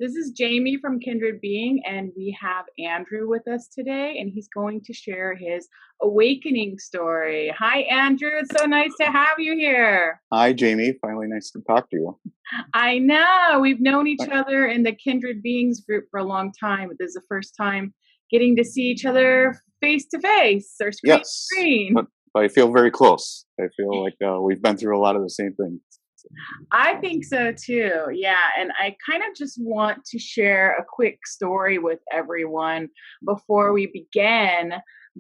This is Jamie from Kindred Being, and we have Andrew with us today, and he's going to share his awakening story. Hi, Andrew. It's so nice to have you here. Hi, Jamie. Finally, nice to talk to you. I know. We've known each other in the Kindred Beings group for a long time. This is the first time getting to see each other face to face or screen to screen. But I feel very close. I feel like we've been through a lot of the same things. I think so too. Yeah. And I kind of just want to share a quick story with everyone before we begin,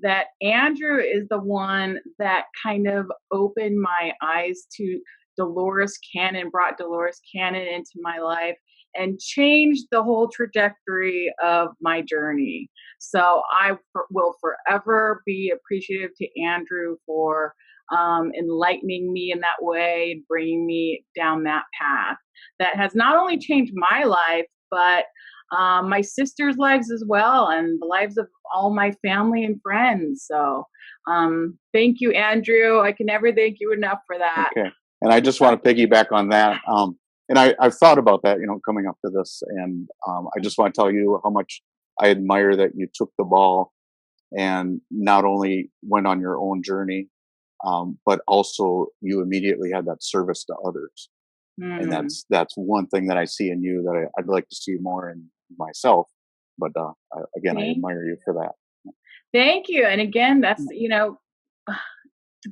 that Andrew is the one that kind of opened my eyes to Dolores Cannon, brought Dolores Cannon into my life and changed the whole trajectory of my journey. So I will forever be appreciative to Andrew for enlightening me in that way and bringing me down that path that has not only changed my life, but my sister's lives as well, and the lives of all my family and friends. So thank you, Andrew. I can never thank you enough for that. Okay. And I just want to piggyback on that. And I've thought about that, coming up to this. And I just want to tell you how much I admire that you took the ball and not only went on your own journey, but also you immediately had that service to others. And that's one thing that I see in you that I'd like to see more in myself. But again, I admire you for that. Thank you. And again, that's, the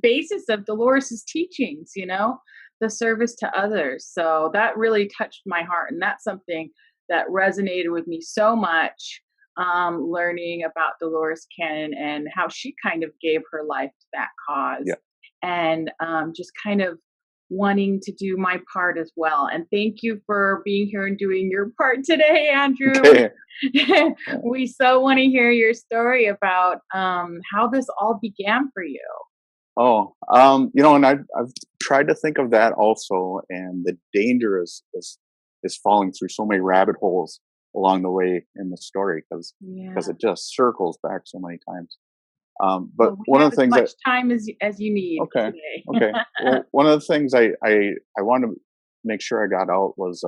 basis of Dolores's teachings, the service to others. So that really touched my heart. And that's something that resonated with me so much, learning about Dolores Cannon and how she kind of gave her life to that cause. Yeah. And just kind of wanting to do my part as well. And thank you for being here and doing your part today, Andrew. Okay. We so want to hear your story about how this all began for you. Oh, and I've tried to think of that also, and the danger is falling through so many rabbit holes along the way in the story because it just circles back so many times. But one of the things, as much time as you need. Okay. Today. Okay. Well, one of the things I want to make sure I got out was,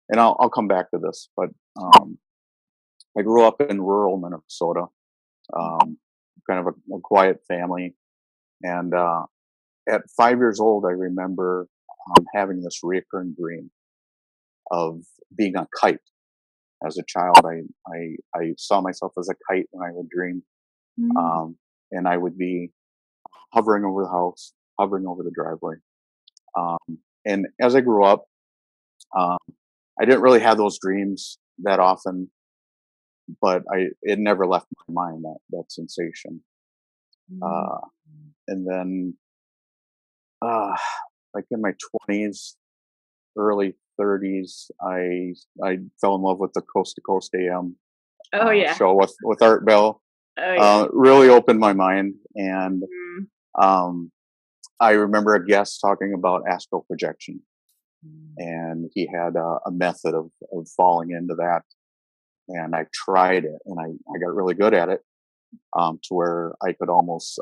and I'll come back to this, but I grew up in rural Minnesota, kind of a quiet family. And at 5 years old, I remember having this recurring dream of being a kite. As a child, I saw myself as a kite when I would dream, and I would be hovering over the house, hovering over the driveway. And as I grew up, I didn't really have those dreams that often, but it never left my mind, that sensation. And then, like in my 20s, early 30s, I fell in love with the Coast to Coast AM show with Art Bell. Really opened my mind, and I remember a guest talking about astral projection, and he had a method of falling into that, and I tried it, and I got really good at it, to where I could almost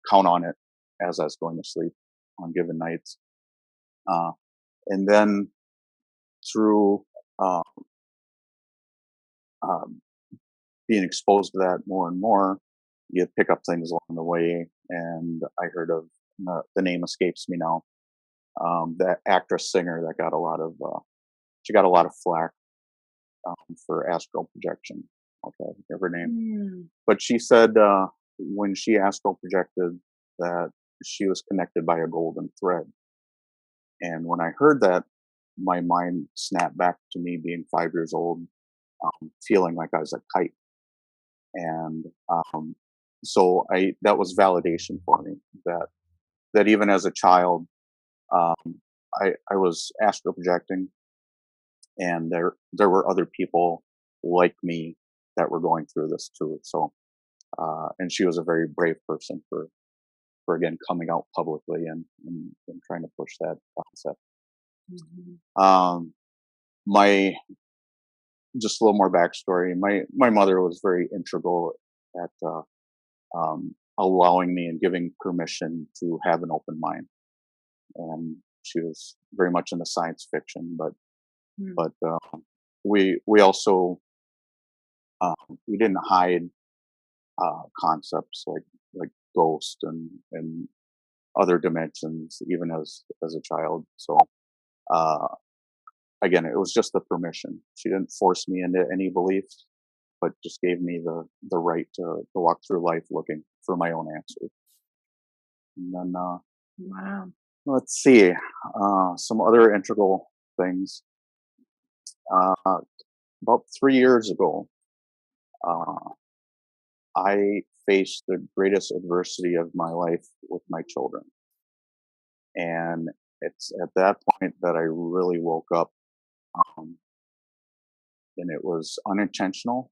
count on it as I was going to sleep on given nights. And then through being exposed to that more and more, you pick up things along the way. And I heard of, the name escapes me now, that actress singer that got a lot of flack for astral projection. Okay, her name. But she said when she astral projected that she was connected by a golden thread. And when I heard that, my mind snapped back to me being 5 years old, feeling like I was a kite. And so that was validation for me that even as a child, I was astral projecting, and there were other people like me that were going through this too. So, and she was a very brave person for again coming out publicly and trying to push that concept. My just a little more backstory. My mother was very integral at allowing me and giving permission to have an open mind, and she was very much into science fiction, but we also we didn't hide concepts like ghost and other dimensions even as a child. So uh, again, it was just the permission. She didn't force me into any beliefs, but just gave me the right to walk through life looking for my own answers. And then Wow. let's see some other integral things. About 3 years ago, uh, I faced the greatest adversity of my life with my children. And it's at that point that I really woke up. Um, and it was unintentional,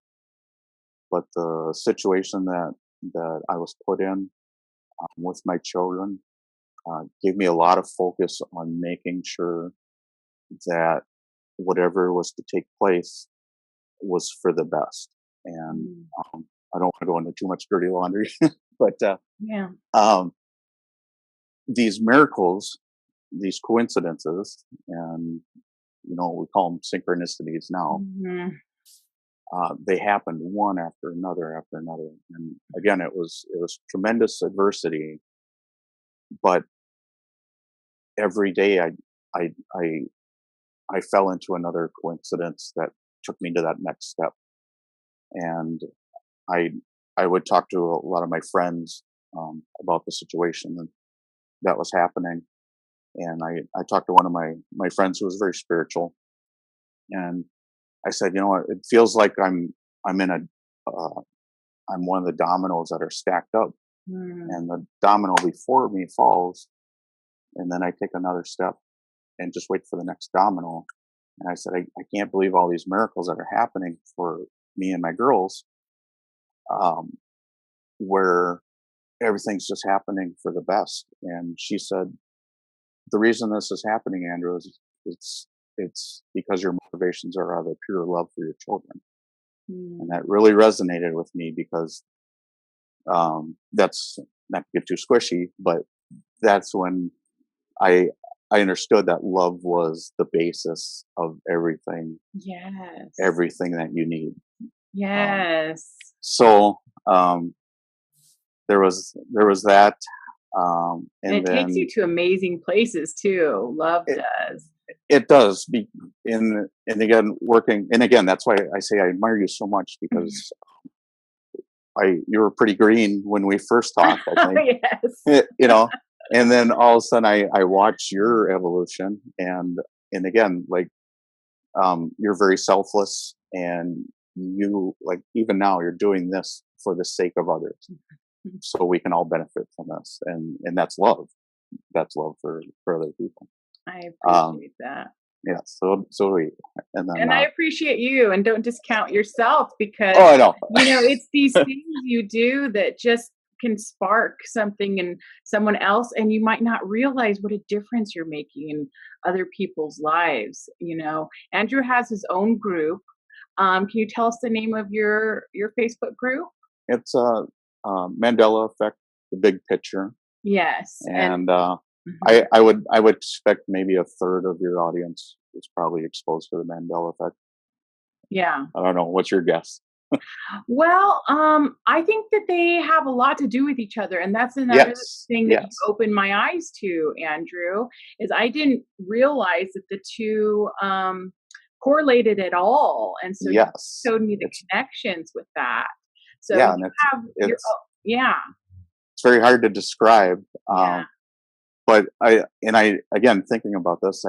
but the situation that I was put in with my children gave me a lot of focus on making sure that whatever was to take place was for the best. And I don't want to go into too much dirty laundry, but Yeah. These miracles, these coincidences, and we call them synchronicities now. They happened one after another, and again, it was tremendous adversity. But every day, I I fell into another coincidence that took me to that next step, and I I would talk to a lot of my friends about the situation that was happening. And I talked to one of my friends who was very spiritual, and I said, it feels like I'm in a I'm one of the dominoes that are stacked up, and the domino before me falls, and then I take another step and just wait for the next domino. And I said, I can't believe all these miracles that are happening for me and my girls, where everything's just happening for the best. And she said, the reason this is happening, Andrew, is it's because your motivations are out of pure love for your children. And that really resonated with me because that's not to get too squishy, but that's when I understood that love was the basis of everything. Yes. Everything that you need. Yes. So there was that. And it takes you to amazing places too. Love does. It does. And again, that's why I say I admire you so much, because you were pretty green when we first talked, I think. Yes. And then all of a sudden I watched your evolution, and again, like, you're very selfless, and you, like, even now you're doing this for the sake of others, so we can all benefit from this. And that's love. That's love for other people. I appreciate that. Yeah. So we, and then, I appreciate you, and don't discount yourself, because oh, I know. It's these things you do that just can spark something in someone else, and you might not realize what a difference you're making in other people's lives. Andrew has his own group. Can you tell us the name of your Facebook group? It's Mandela Effect, the big picture. Yes. And I would expect maybe a third of your audience is probably exposed to the Mandela Effect. Yeah. I don't know. What's your guess? Well, I think that they have a lot to do with each other, and that's another thing that you opened my eyes to, Andrew. Is I didn't realize that the two correlated at all, and so you showed me the connections with that. So it's very hard to describe. But I again, thinking about this,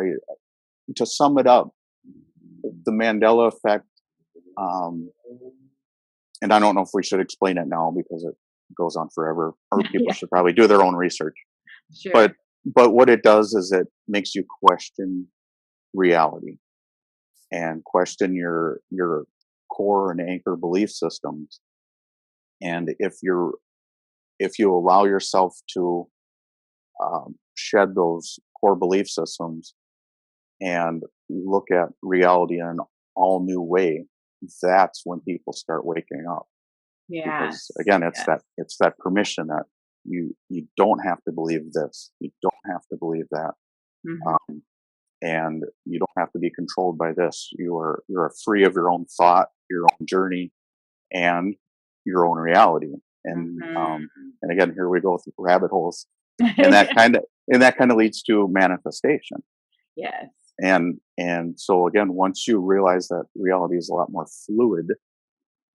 to sum it up, the Mandela Effect. And I don't know if we should explain it now because it goes on forever, or people should probably do their own research. Sure. But what it does is it makes you question reality and question your core and anchor belief systems. And if you allow yourself to shed those core belief systems and look at reality in an all new way, that's when people start waking up. Because again, it's that permission that you don't have to believe this, you don't have to believe that. and you don't have to be controlled by this. You're free of your own thought, your own journey, and your own reality. And again, here we go through rabbit holes, and that kind of leads to manifestation. Yes. And so again, once you realize that reality is a lot more fluid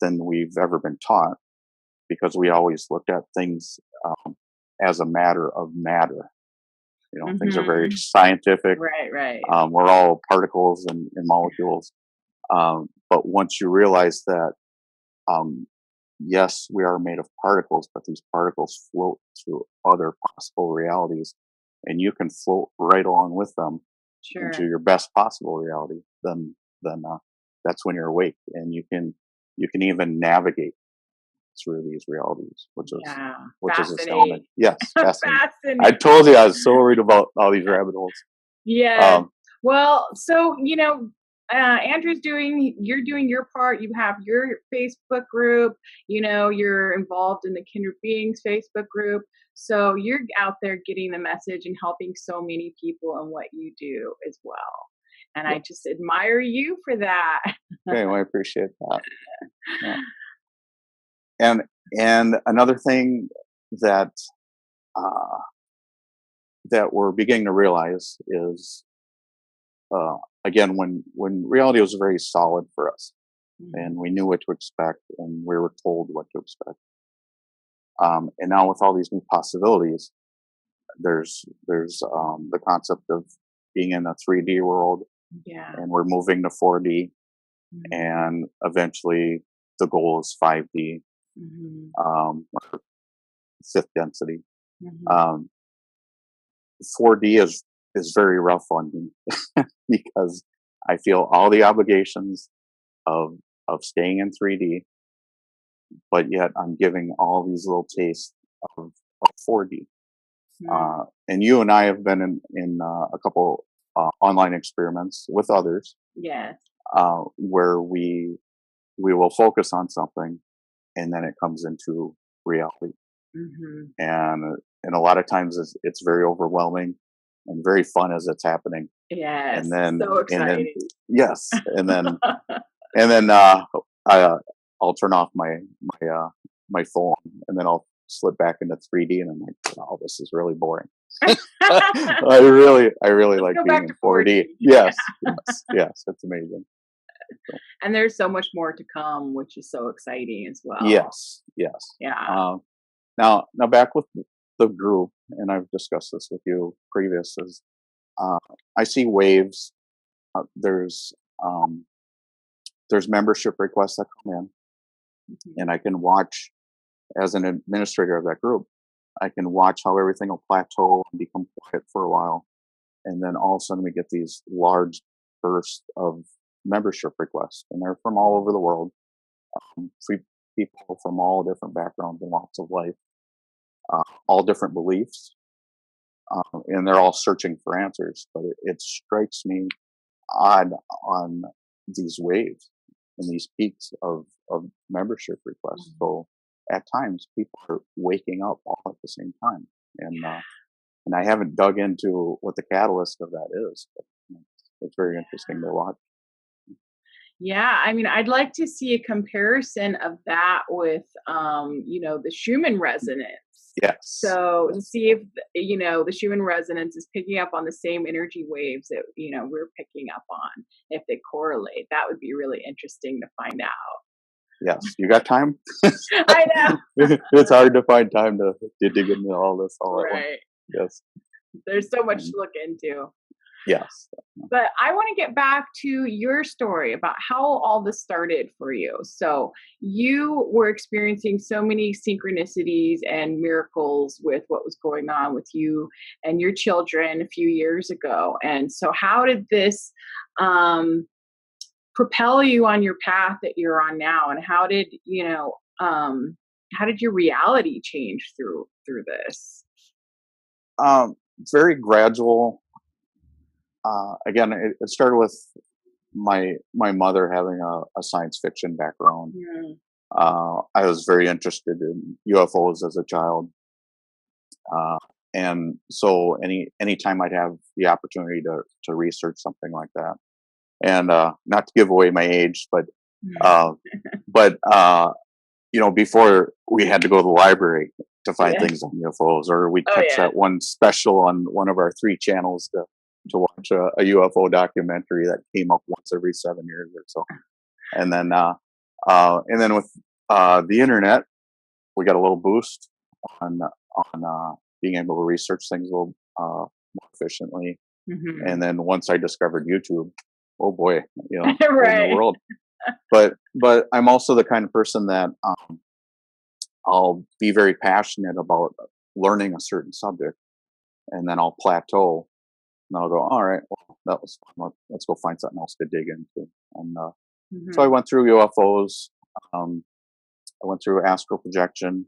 than we've ever been taught, because we always looked at things as a matter of matter. Things are very scientific. Right. We're all particles and molecules. But once you realize that, yes, we are made of particles, but these particles float through other possible realities, and you can float right along with them into your best possible reality. Then that's when you're awake, and you can even navigate through these realities, which is astounding. Yes, fascinating. I told you I was so worried about all these rabbit holes. Yeah. Well, so Andrew's you're doing your part. You have your Facebook group. You're involved in the Kindred Beings Facebook group. So you're out there getting the message and helping so many people in what you do as well. And I just admire you for that. Okay, well, I appreciate that. Yeah. And another thing that that we're beginning to realize is, again, when reality was very solid for us, and we knew what to expect, and we were told what to expect. And now with all these new possibilities, there's the concept of being in a 3D world, and we're moving to 4D, and eventually the goal is 5D, or fifth density. 4D is very rough on me because I feel all the obligations of staying in 3D, but yet I'm giving all these little tastes of 4D. And you and I have been in a couple online experiments with others. Yes. Where we will focus on something, and then it comes into reality. And a lot of times it's very overwhelming and very fun as it's happening. Yes. And then so exciting. Yes. And then I'll turn off my phone, and then I'll slip back into 3D, and I'm like, oh, this is really boring. I really like being in 4D. Yes, it's amazing. So. And there's so much more to come, which is so exciting as well. Yes. Yeah. Now back with the group, and I've discussed this with you previous, is I see waves. There's membership requests that come in, and I can watch, as an administrator of that group, I can watch how everything will plateau and become quiet for a while, and then all of a sudden we get these large bursts of membership requests, and they're from all over the world. People from all different backgrounds and walks of life, all different beliefs, and they're all searching for answers. But it strikes me odd on these waves and these peaks of membership requests. So at times people are waking up all at the same time, and I haven't dug into what the catalyst of that is, but it's very interesting to watch. Yeah, I mean, I'd like to see a comparison of that with, the Schumann resonance. Yes. So to see if, the Schumann resonance is picking up on the same energy waves that, we're picking up on, if they correlate. That would be really interesting to find out. Yes. You got time? I know. It's hard to find time to dig into all this all at once. Yes. There's so much to look into. Yes. But I want to get back to your story about how all this started for you. So you were experiencing so many synchronicities and miracles with what was going on with you and your children a few years ago. And so how did this propel you on your path that you're on now? And how did your reality change through this? Very gradual. Again, it started with my mother having a science fiction background. I was very interested in UFOs as a child. and so anytime I'd have the opportunity to research something like that, and not to give away my age, uh, but before we had to go to the library to find Yeah. things on UFOs, or we'd Oh catch yeah. that one special on one of our 3 channels to watch a UFO documentary that came up once every 7 years or so. And then with the internet, we got a little boost on being able to research things a little more efficiently. Hmm. And then once I discovered YouTube, oh boy, whole new Right. world. But I'm also the kind of person that I'll be very passionate about learning a certain subject, and then I'll plateau, and I'll go, all right, well, that was fun. Let's go find something else to dig into. And so I Hmm. went through UFOs. Um, I went through astral projection.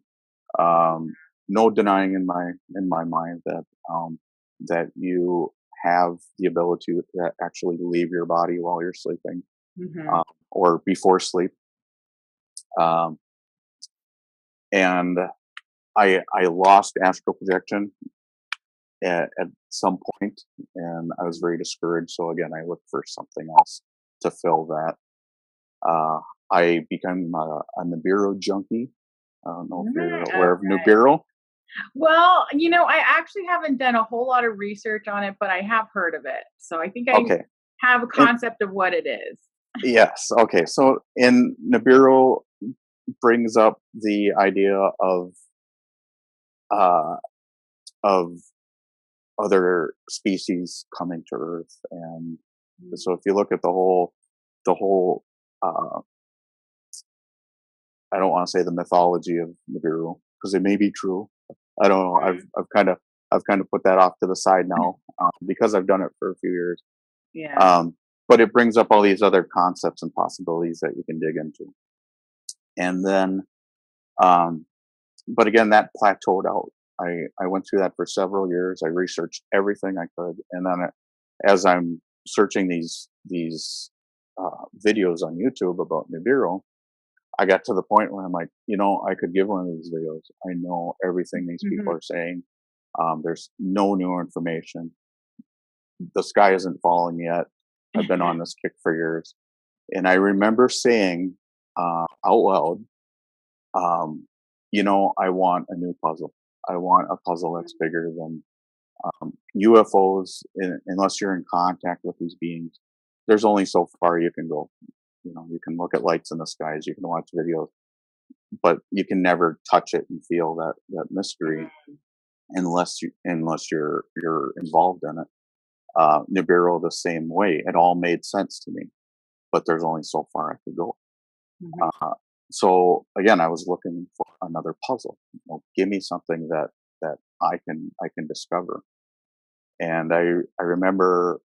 Um, no denying in my mind that you have the ability to actually leave your body while you're sleeping, Hmm. or before sleep. Um, and I lost astral projection at some point, and I was very discouraged. So again, I looked for something else to fill that. Uh, I became a Nibiru junkie. I don't know if you're aware of Nibiru. Well, I actually haven't done a whole lot of research on it, but I have heard of it. So I think I Okay, have a and concept of what it is. yes, okay. So in Nibiru brings up the idea uh, of other species coming to Earth, and so if you look at the whole uh, I don't want to say the mythology of Nibiru because it may be true. I don't know. I've Mhm. I've kind of I've kind of put that off to the side now because I've done it for a few years. Yeah. Um, but it brings up all these other concepts and possibilities that you can dig into, and then, um, but again, that plateaued out. I went through that for several years. I researched everything I could, and then as I'm searching these videos on YouTube about Nibiru, I got to the point where I'm like, I could give one of these videos. I know everything these people Mhm. are saying. There's no new information. The sky isn't falling yet. I've been on this kick for years. And I remember saying out loud, um, I want a new puzzle. I want a puzzle that's bigger than UFOs. Unless you're in contact with these beings, there's only so far you can go. You can look at lights in the skies, you can watch videos, but you can never touch it and feel that mystery unless you're involved in it. Nibiru the same way. It all made sense to me, but there's only so far I could go. Mhm. Uh, so again, I was looking for another puzzle. Give me something that I can discover. And I remember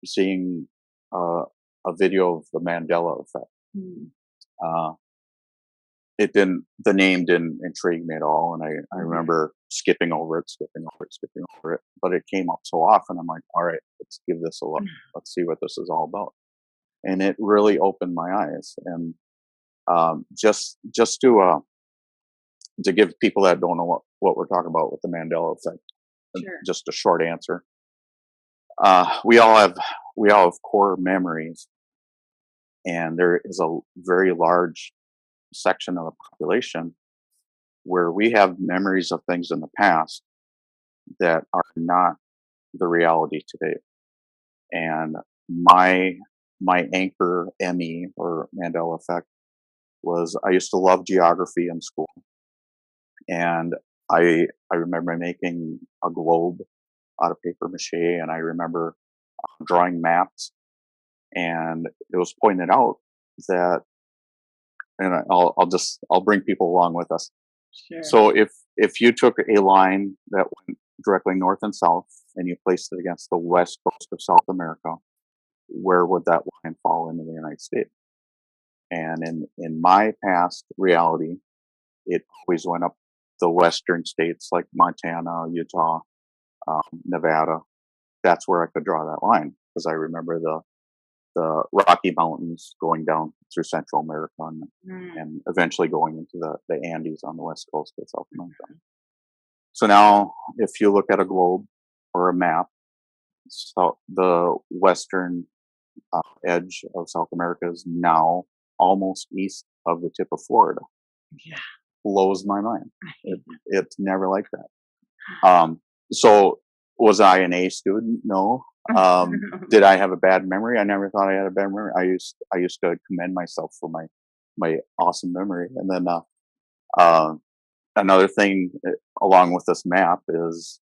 seeing a video of the Mandela Effect. Mhm. Uh, the name didn't intrigue me at all, and I Mhm. remember skipping over it, skipping over it, skipping over it. But it came up so often, I'm like, all right, let's give this a look. Let's see what this is all about. And it really opened my eyes. And just to give people that don't know what we're talking about with the Mandela Effect, Sure. just a short answer. We all have core memories, and there is a very large section of the population where we have memories of things in the past that are not the reality today. And my anchor ME, or Mandela Effect, was I used to love geography in school, and I remember making a globe out of paper mache, and I remember drawing maps, and it was pointed out that, and I'll bring people along with us. Sure. So if you took a line that went directly north and south, and you placed it against the west coast of South America, where would that line fall into the United States? And in my past reality, it always went up the western states like Montana, Utah, Nevada. That's where I could draw that line because I remember the Rocky Mountains going down through Central America, and, Mm. and eventually going into the Andes on the west coast of South America. So now, if you look at a globe or a map, so the western edge of South America is now almost east of the tip of Florida. Yeah. Blows my mind. It's never like that. So was I an A student? No. Did I have a bad memory? I never thought I had a bad memory. I used to commend myself for my awesome memory. And then another thing along with this map is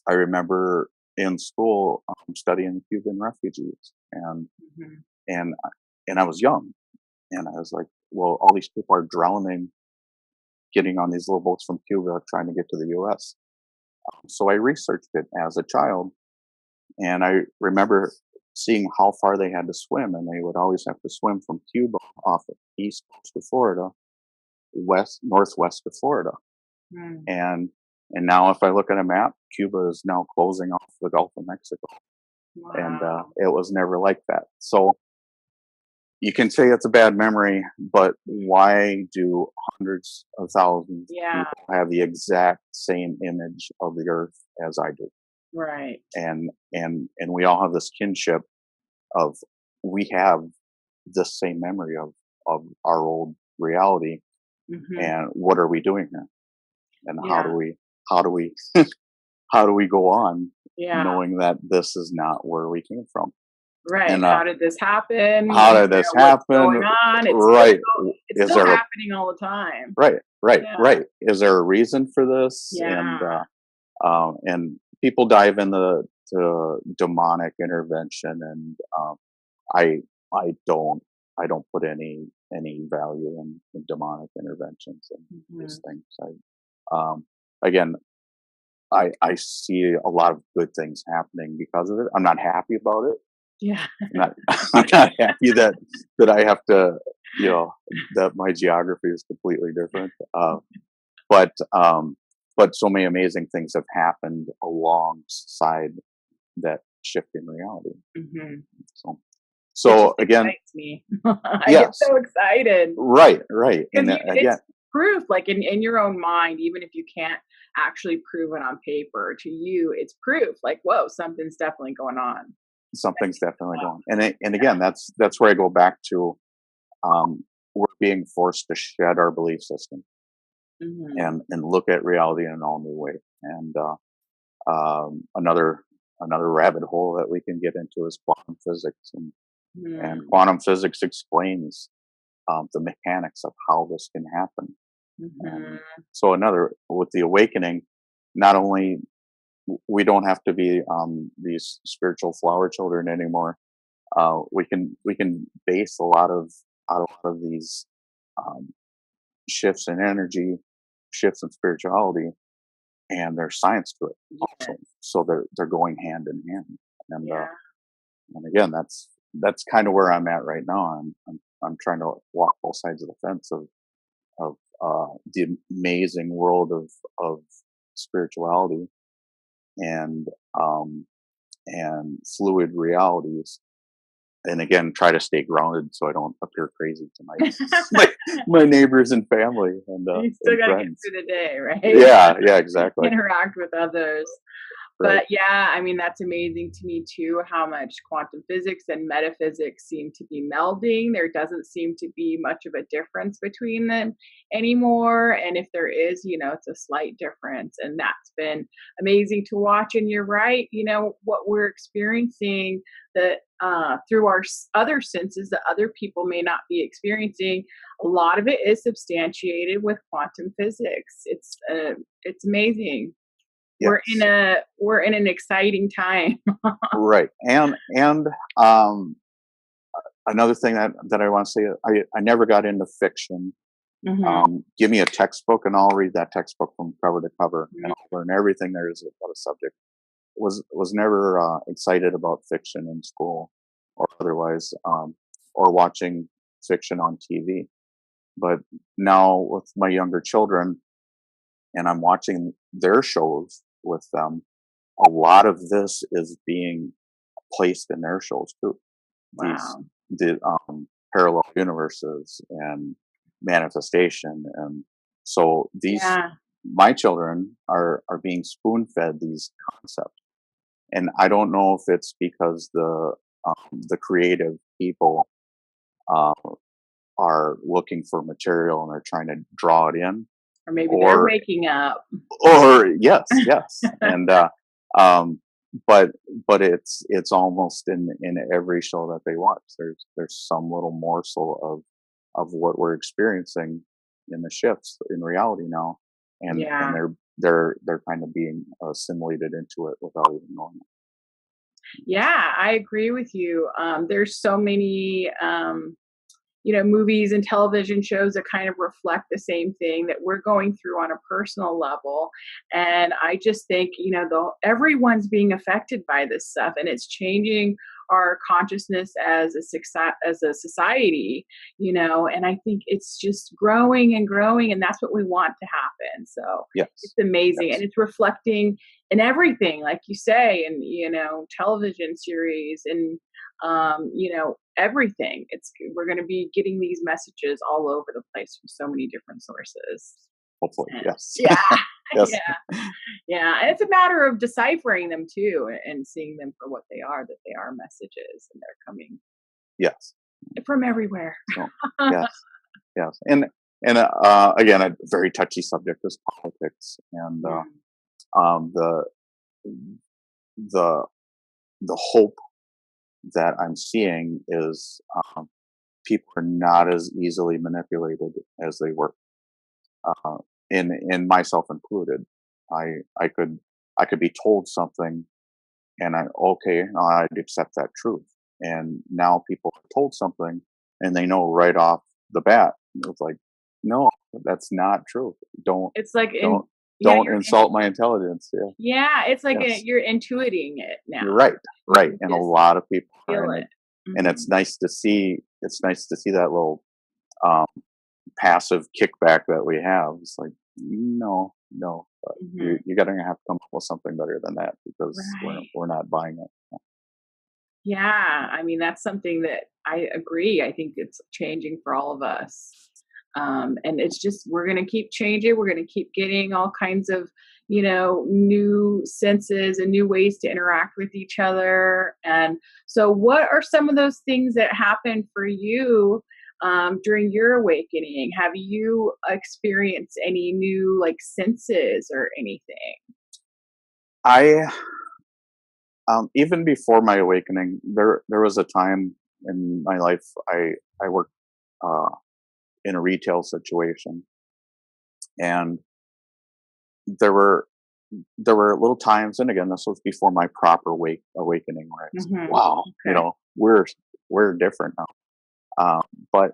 I remember in school studying Cuban refugees, and Mhm. and and I was young, and I was like, well, all these people are drowning, getting on these little boats from Cuba trying to get to the U.S. So I researched it as a child, and I remember seeing how far they had to swim, and they would always have to swim from Cuba off the east coast of Florida, northwest of Florida. Mm. And now if I look at a map, Cuba is now closing off the Gulf of Mexico, and Wow. it was never like that. So you can say it's a bad memory, but why do hundreds of thousands of Yeah. people have the exact same image of the Earth as I do? Right. And we all have this kinship of, we have this same memory of our old reality, Hmm. and what are we doing here? And how do Yeah. we how do we how do we go on Yeah. knowing that this is not where we came from? Right. And How did this happen? how did this What's happen? going on? Right. It's Is still there a happening all the time. right, right, Yeah. right? Is there a reason for this? Yeah. And people dive into demonic intervention, and I I don't I don't put any value in demonic interventions and Hmm. these things. Again, I see a lot of good things happening because of it. I'm not happy about it. Yeah. I'm not I'm not happy that I have to, you know, that my geography is completely different. But but so many amazing things have happened alongside that shift in reality. Hmm. So It so just again, excites me. I get yes, so excited right, right, because and it's again, proof, like in your own mind, even if you can't actually prove it on paper. To you, it's proof. Like, whoa, something's definitely going on. something's definitely going. And again, that's where I go back to. We're being forced to shed our belief system Hmm. and look at reality in an all new way. And another rabbit hole that we can get into is quantum physics, and Hmm. quantum physics explains the mechanics of how this can happen. And Hmm. so another, with the awakening, not only we don't have to be these spiritual flower children anymore. We can base a lot of these um, shifts in energy, shifts in spirituality, and there's science to it Yes. also. So they're going hand in hand. And Yeah. and again, that's kind of where I'm at right now. I'm trying to walk both sides of the fence of the amazing world of spirituality and um, and fluid realities, and again try to stay grounded so I don't appear crazy to my neighbors and family You still and gotta get friends. through the day, right? Yeah, exactly. Interact with others. Right. But yeah, I mean, that's amazing to me too, how much quantum physics and metaphysics seem to be melding. There doesn't seem to be much of a difference between them anymore. And if there is, it's a slight difference. And that's been amazing to watch. And you're right, what we're experiencing that through our other senses that other people may not be experiencing, a lot of it is substantiated with quantum physics. It's amazing. Yes. We're in an exciting time. Right. And um another thing that I want to say, I never got into fiction. Mhm, Give me a textbook and I'll read that textbook from cover to cover, and mhm. I'll learn everything there is about a subject. Was never excited about fiction in school or otherwise, or watching fiction on TV. But now with my younger children, and I'm watching their shows with them, a lot of this is being placed in their shows too. These Wow. the parallel universes and manifestation, and so Yeah. my children are being spoon fed these concepts, and I don't know if it's because the creative people uh, are looking for material and they're trying to draw it in, Or maybe they're or waking up. yes, and but it's almost in every show that they watch. There's some little morsel of what we're experiencing in the shifts in reality now, and Yeah. they're kind of being assimilated into it without even knowing it. Yeah, I agree with you. There's so many, movies and television shows that kind of reflect the same thing that we're going through on a personal level. And I just think, everyone's being affected by this stuff, and it's changing our consciousness as a society, and I think it's just growing and growing, and that's what we want to happen. So Yes, it's amazing, yes, and it's reflecting in everything, like you say, and television series and everything. We're going to be getting these messages all over the place from so many different sources. hopefully, And yes, yeah, yes, yeah, yeah. And it's a matter of deciphering them too, and seeing them for what they are, that they are messages and they're coming yes. from everywhere. So yes, yes, and again, a very touchy subject is politics, and the the the hope that I'm seeing is people are not as easily manipulated as they were, uh, in myself included. I could be told something, and I'd accept that truth. And now people are told something, and they know right off the bat. It's like, no, that's not true. Don't It's like don't yeah, don't insult my intelligence. Yeah, yeah, it's like yes, you're intuiting it you're now. right, You right. can And a just lot of people are, feel and it. and Hmm. it's nice to see. It's nice to see that little um, passive kickback that we have. It's like, no, no, but Hmm. you're gonna have to come up with something better than that, because Right. we're not buying it. Yeah, I mean, that's something that I agree. I think it's changing for all of us. And it's just, we're going to keep changing. We're going to keep getting all kinds of, new senses and new ways to interact with each other. And so, what are some of those things that happened for you during your awakening? Have you experienced any new, like, senses or anything? I even before my awakening, there was a time in my life I worked uh, in a retail situation, and there were there were little times, and again, this was before my proper awakening, where it's like, Hmm. wow, Okay. we're different now. But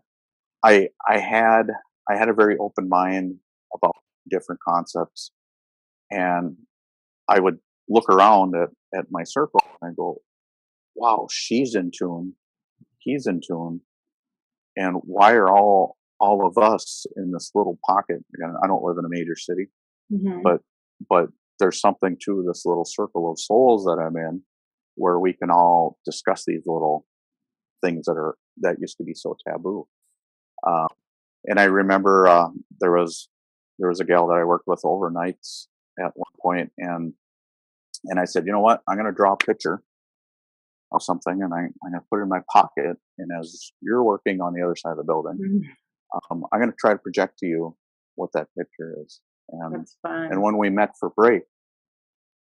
I had a very open mind about different concepts, and I would look around at my circle and I go, wow, she's in tune, he's in tune, and why are all of us in this little pocket? Again, I don't live in a major city, Hmm. but but there's something to this little circle of souls that I'm in, where we can all discuss these little things that used to be so taboo. Uh, and I remember there was a gal that I worked with overnights at one point, and I said, you know what, I'm going to draw a picture of something, and I'm going to put it in my pocket. And as you're working on the other side of the building, I'm going to try to project to you what that picture is. That's And fun. when we met for break,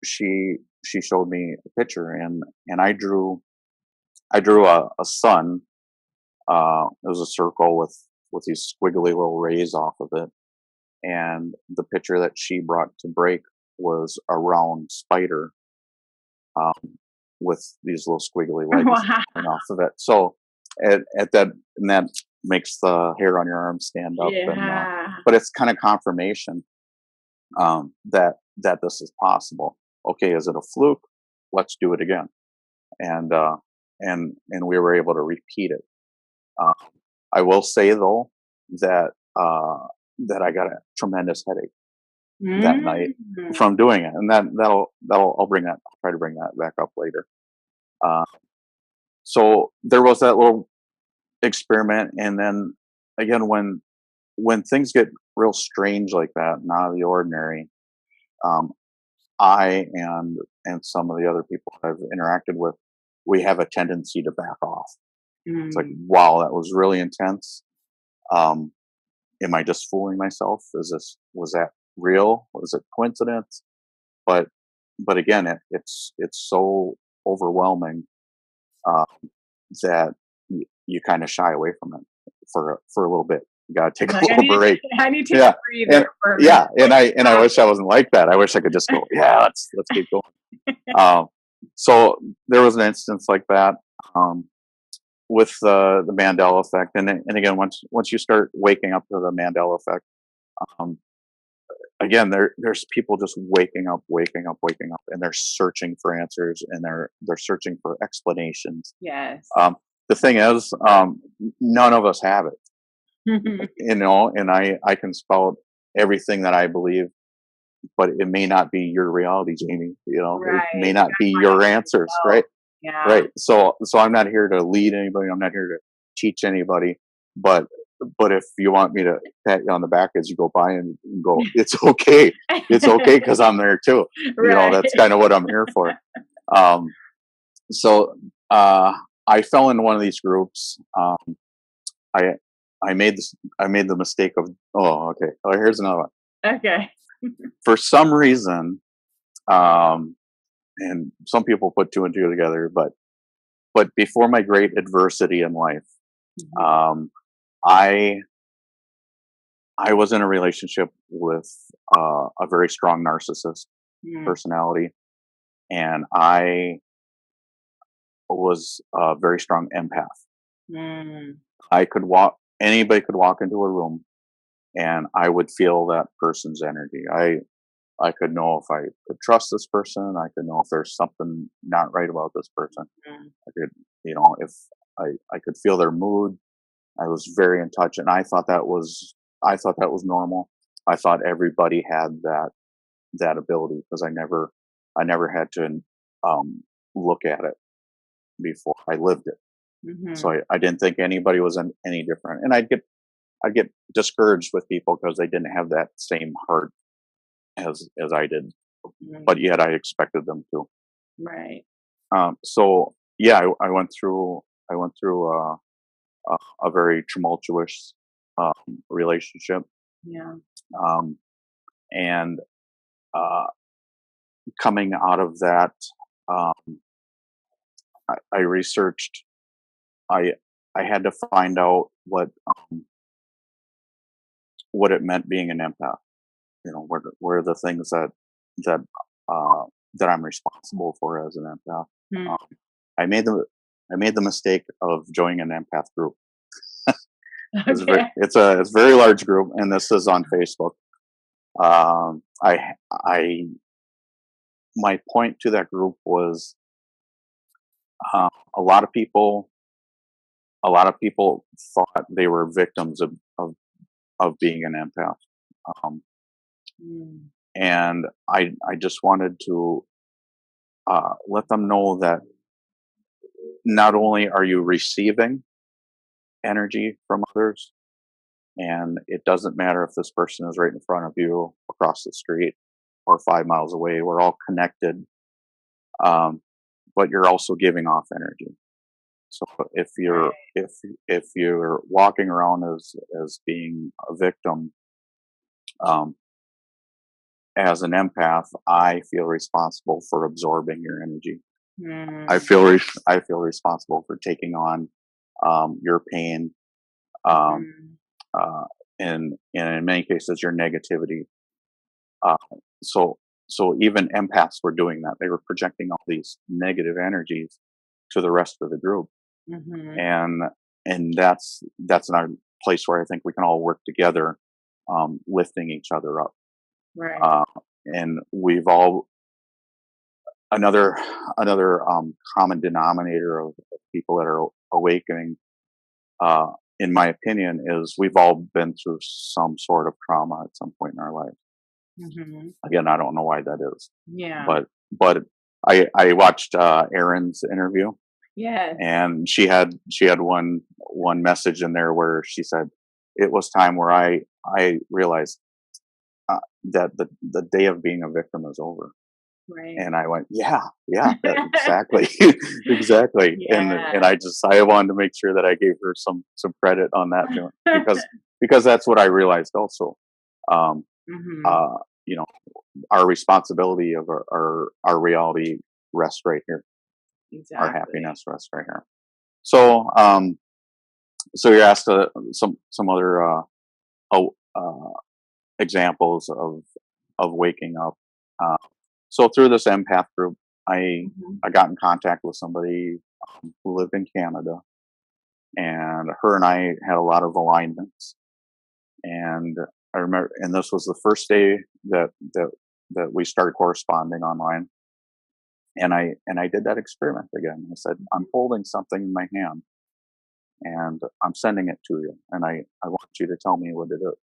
she showed me a picture, and I drew a sun. It was a circle with these squiggly little rays off of it, and the picture that she brought to break was a round spider, um, with these little squiggly legs Wow. coming off of it. So at that, and that makes the hair on your arm stand up, and Yeah. but it's kind of confirmation, that this is possible. Okay, is it a fluke? Let's do it again, and and we were able to repeat it. Uh, I will say though that that I got a tremendous headache that night Mm. from doing it, and that'll I'll try to bring that back up later. Uh, so there was that little experiment, and then again, when things get real strange like that, not out of the ordinary, um, I and some of the other people I've interacted with, we have a tendency to back off. It's like, Mm. wow, that was really intense. Um, am I just fooling myself? Was that real? Was it coincidence? But again, it's so overwhelming uh, that you kind of shy away from it for a little bit. You gotta take a Like, little break. I need to take Yeah, a breather and for a minute. yeah, and I wish I wasn't like that. I wish I could just go, yeah, let's keep going. So there was an instance like that with the Mandela effect, and again, once you start waking up to the Mandela effect, um, again, there's people just waking up, and they're searching for answers, and they're searching for explanations. Yes. The thing is, none of us have it, and I can spout everything that I believe, but it may not be your reality, Jamie. It Right. may not be your answers, right? Yeah. Right. So I'm not here to lead anybody. I'm not here to teach anybody. But if you want me to pat you on the back as you go by and go, it's okay. It's okay because I'm there too. Right. That's kind of what I'm here for. Um, so I fell into one of these groups. I I made the mistake of, oh, okay. Oh, here's another one. Okay. For some reason, and some people put two and two together, but before my great adversity in life, Mhm. I was in a relationship with a very strong narcissist Mm. personality, and I was a very strong empath. Mm. I could walk. Anybody could walk into a room, and I would feel that person's energy. I could know if I could trust this person. I could know if there's something not right about this person. Mm. I could, if I could feel their mood. I was very in touch, and I thought that was normal. I thought everybody had that ability because I never had to look at it before I lived it. Mhm. So I didn't think anybody was any different, and I'd get discouraged with people because they didn't have that same heart as I did, Mm. but yet I expected them to. Right. So yeah, I went through a very tumultuous relationship, Yeah. um, and uh, coming out of that, um, I researched. I I had to find out what it meant being an empath. Where are the things that uh, that I'm responsible for as an empath. Mm. Um, I made the mistake of joining an empath group. Okay. It's a very large group, and this is on Facebook. I My point to that group was uh, a lot of people thought they were victims of being an empath, um, Mm. and I just wanted to let them know that not only are you receiving energy from others, and it doesn't matter if this person is right in front of you, across the street, or 5 miles away. We're all connected, um, but you're also giving off energy. So if you're walking around as being a victim, um, as an empath, I feel responsible for absorbing your energy. Mm. I feel responsible for taking on your pain, um, Mhm. uh, and in many cases your negativity. Uh, so even empaths were doing that. They were projecting all these negative energies to the rest of the group, Mhm. and that's another place where I think we can all work together, lifting each other up. Right. Uh, and we've all another common denominator of people that are awakening, uh, in my opinion, is we've all been through some sort of trauma at some point in our life. Mhm. Again, I don't know why that is, Yeah. but I watched Erin's interview, Yes. and she had one message in there where she said it was time where I realized that the day of being a victim is over. Right. And I went, yeah, exactly, exactly. Yeah. And I wanted to make sure that I gave her some credit on that because that's what I realized also. Um, Hmm. you know, our responsibility of our reality rests right here. Our Exactly. happiness rests right here. So, so you're asked some other oh, examples of waking up. Uh, so through this empath group, Hmm. I got in contact with somebody who lived in Canada, and her and I had a lot of alignments. And I remember, and this was the first day that we started corresponding online. And I did that experiment again. I said, I'm holding something in my hand, and I'm sending it to you, and I want you to tell me what it is.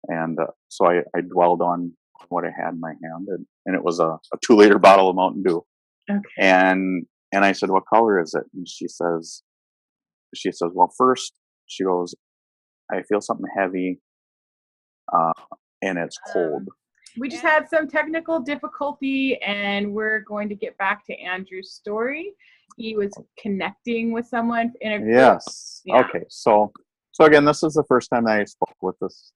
And so I dwelled on what I had in my hand, and it was a 2 liter bottle of Mountain Dew. Okay. And I said, what color is it? And she says, well, first, she goes, I feel something heavy, uh, and it's cold. We just had some technical difficulty, and we're going to get back to Andrew's story. He was connecting with someone in a group. Yes. Yeah. Okay. So again, this is the first time that I spoke with this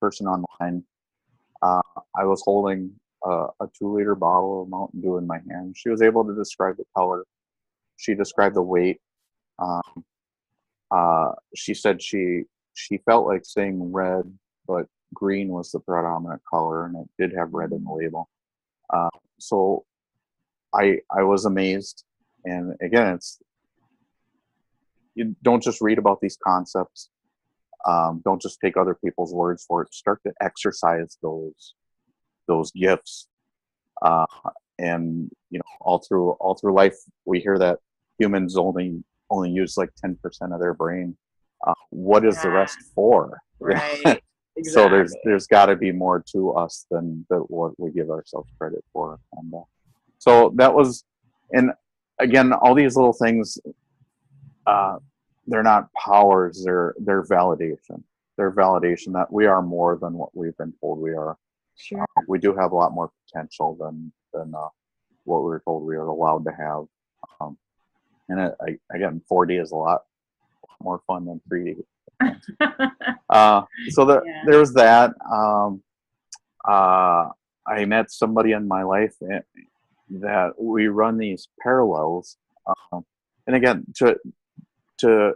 person online. I was holding a 2 liter bottle of Mountain Dew in my hand. She was able to describe the color. She described the weight. Um, she said she felt like saying red, but green was the predominant color, and it did have red in the label. So I was amazed, and again, it's you don't just read about these concepts. Don't just take other people's words for it. Start to exercise those gifts. Uh, and all through life, we hear that humans only use like 10% of their brain. What is the rest for? Right. So Exactly. there's got to be more to us than what we give ourselves credit for. And so that was, and again, all these little things, they're not powers. They're validation. They're validation that we are more than what we've been told we are. Sure. We do have a lot more potential than what we were told we were allowed to have. And again, 4D is a lot more fun than 3D. So there was that. I met somebody in my life that we run these parallels. And again, to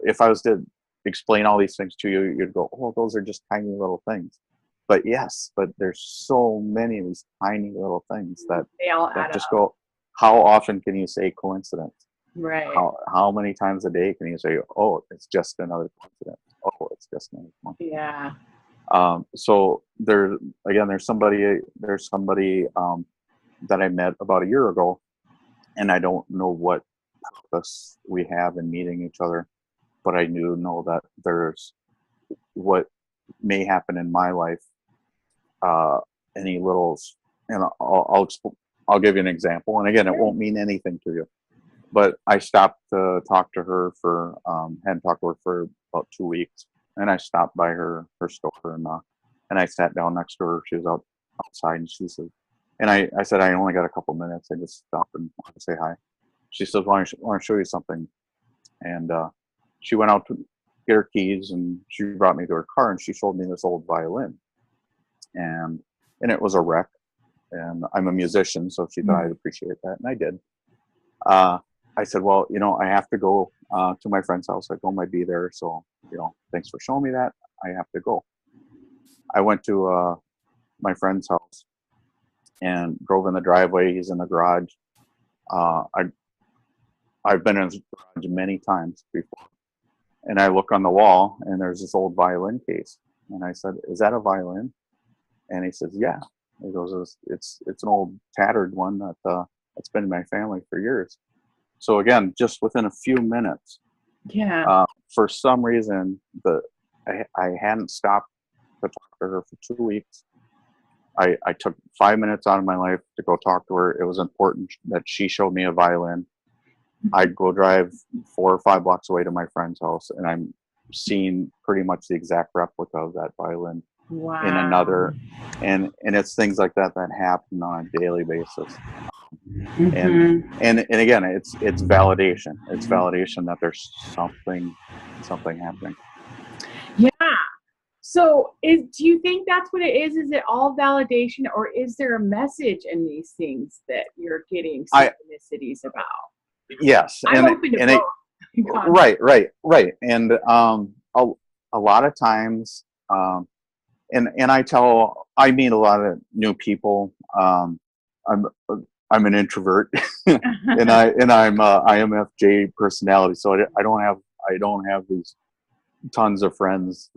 if I was to explain all these things to you, you'd go, "Oh, those are just tiny little things." But yes, but there's so many of these tiny little things that they all add just up. go. How often can you say coincidence? Right. How many times a day can you say, "Oh, it's just another coincidence"? Oh, it's just another coincidence. Yeah. So there's somebody that I met about a year ago, and I don't know what purpose we have in meeting each other, but I do know that there's what may happen in my life. Any little, and I'll give you an example, and again, it won't mean anything to you. But I stopped to talk to her hadn't talked to her for about 2 weeks, and I stopped by her store, and I sat down next to her. She was outside, and she said, and I said, I only got a couple minutes. I just stopped and wanted to say hi. She says, well, I want to show you something. And she went out to get her keys, and she brought me to her car, and she showed me this old violin. And it was a wreck. And I'm a musician, so she thought I'd appreciate that, and I did. I said, well, I have to go to my friend's house. I told him I'd be there, so thanks for showing me that. I have to go. I went to my friend's house and drove in the driveway. He's in the garage. I've been in his garage many times before, and I look on the wall, and there's this old violin case, and I said, "Is that a violin?" And he says, "Yeah." He goes, "It's an old tattered one that's been in my family for years." So again, just within a few minutes, for some reason, I hadn't stopped to talk to her for 2 weeks. I took 5 minutes out of my life to go talk to her. It was important that she showed me a violin. I'd go drive 4 or 5 blocks away to my friend's house, and seen pretty much the exact replica of that violin in Wow. another, and it's things like that that happen on a daily basis. And Hmm. again, it's validation. It's validation that there's something happening. Yeah. So, do you think that's what it is? Is it all validation, or is there a message in these things that you're getting I synchronicities about? Yes, I'm open to both. right, and a lot of times, and I meet a lot of new people. I'm I'm an introvert, and I'm IMFJ personality, so I don't have these tons of friends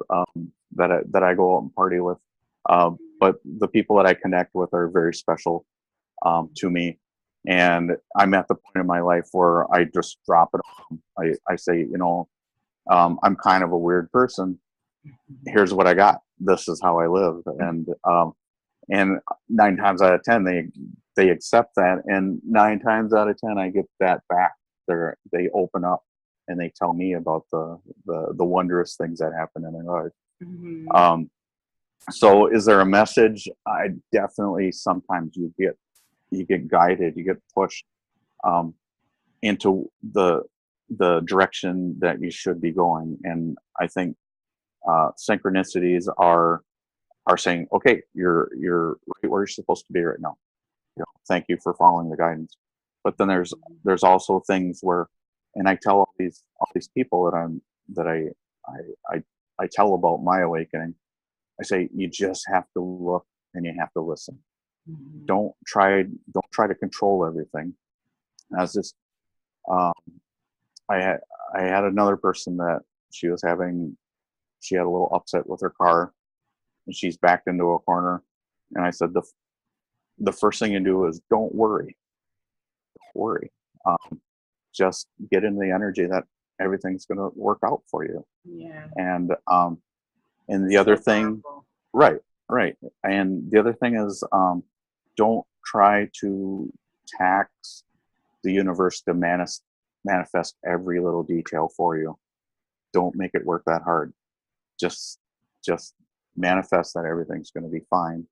that I go out and party with. But the people that I connect with are very special to me. And I'm at the point in my life where I just drop it on. I say, I'm kind of a weird person. Here's what I got. This is how I live. And 9 times out of 10, they accept that. And 9 times out of 10, I get that back. They open up and they tell me about the wondrous things that happen in their life. Mm-hmm. So is there a message? I definitely, sometimes you get guided, you get pushed into the direction that you should be going. And I think synchronicities are saying, okay, you're right where you're supposed to be right now. Thank you for following the guidance. But then there's also things where, and I tell all these people that I tell about my awakening. I say, you just have to look and you have to listen. Mm-hmm. Don't try to control everything. As this, um, I had another person that she had a little upset with her car, and she's backed into a corner. And I said, the first thing you do is don't worry. Just get in the energy that everything's going to work out for you. Yeah. And the other thing, powerful. right. And the other thing is, don't try to tax the universe to manifest every little detail for you. Don't make it work that hard. Just manifest that everything's going to be fine.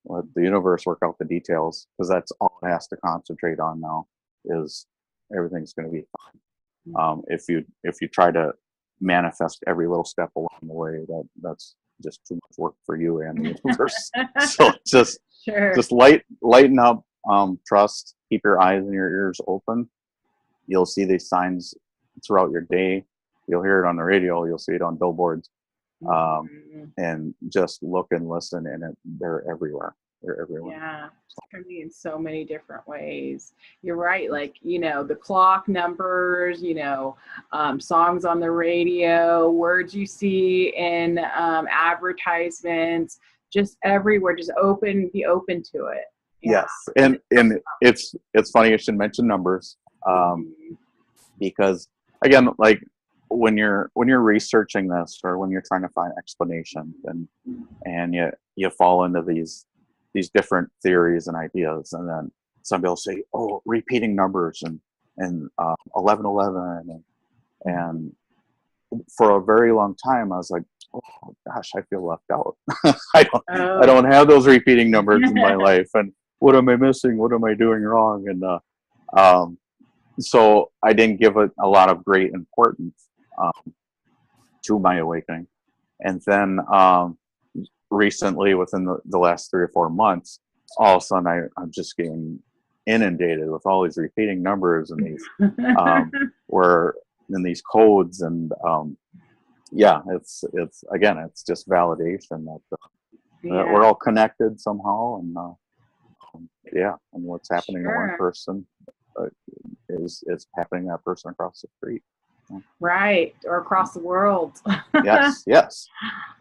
Let the universe work out the details, because that's all it has to concentrate on now, is everything's going to be fine. If you try to manifest every little step along the way, that's just too much work for you and the universe. So just lighten up, trust, keep your eyes and your ears open. You'll see these signs throughout your day. You'll hear it on the radio. You'll see it on billboards. And just look and listen, and they're everywhere. They're everywhere. Yeah, it's coming in so many different ways. You're right. Like, the clock numbers, songs on the radio, words you see in advertisements, just everywhere. Just be open to it. Yeah. Yes. And it's funny you should mention numbers, because again, like when you're researching this, or when you're trying to find explanations, and you fall into these different theories and ideas, and then somebody will say, oh, repeating numbers and 1111, and for a very long time I was like, oh gosh, I feel left out. I don't have those repeating numbers in my life, and what am I missing? What am I doing wrong? And so I didn't give it a lot of great importance to my awakening. And then recently, within the last 3 or 4 months, all of a sudden I'm just getting inundated with all these repeating numbers and these these codes, and it's again, it's just validation that we're all connected somehow, and and what's happening to one person is happening to that person across the street. Right, or across the world. yes.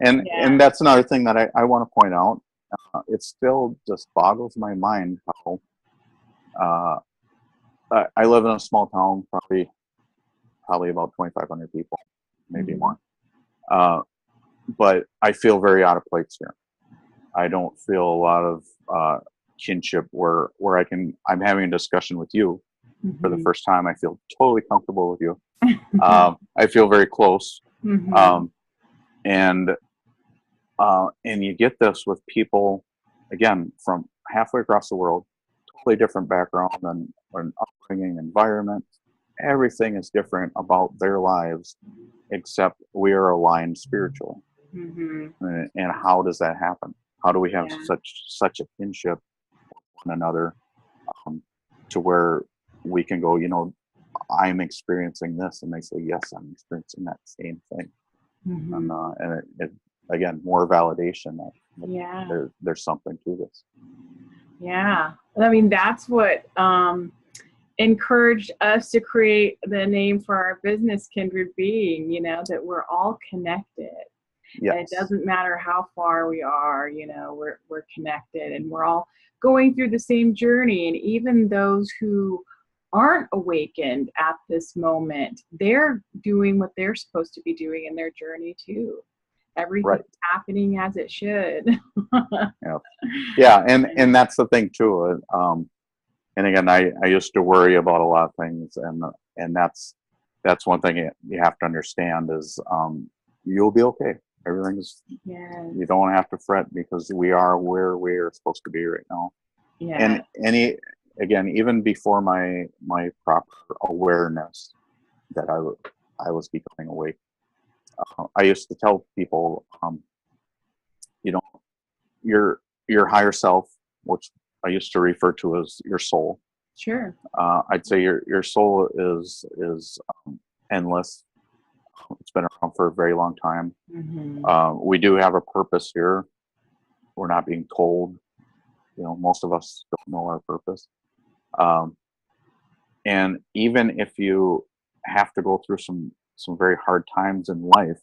And that's another thing that I want to point out. It still just boggles my mind how I live in a small town, probably about 2,500 people, maybe more. But I feel very out of place here. I don't feel a lot of kinship where I'm having a discussion with you for the first time. I feel totally comfortable with you. I feel very close. Mm-hmm. Um, and you get this with people, again, from halfway across the world, totally different background and upbringing, environment. Everything is different about their lives, except we are aligned spiritually. Mm-hmm. And how does that happen? How do we have Yeah. such a kinship with one another, to where we can go, I'm experiencing this, and they say, yes, I'm experiencing that same thing. Mm-hmm. And it again, more validation that Yeah. there's something to this. Yeah. I mean, that's what encouraged us to create the name for our business, Kindred Being, that we're all connected. And it Yes. doesn't matter how far we are, we're connected, and we're all going through the same journey. And even those who aren't awakened at this moment, they're doing what they're supposed to be doing in their journey too. Right. Everything's happening as it should. Yeah. Yeah. And that's the thing too. And again, I used to worry about a lot of things, and that's one thing you have to understand is, you'll be okay. Everything's, Yes. you don't have to fret, because we are where we're supposed to be right now. Yeah. And again, even before my proper awareness that I was becoming awake, I used to tell people, you know, your higher self, which I used to refer to as your soul. Sure. I'd say your soul is endless. It's been around for a very long time. Mm-hmm. We do have a purpose here. We're not being told. Most of us don't know our purpose. And even if you have to go through some very hard times in life,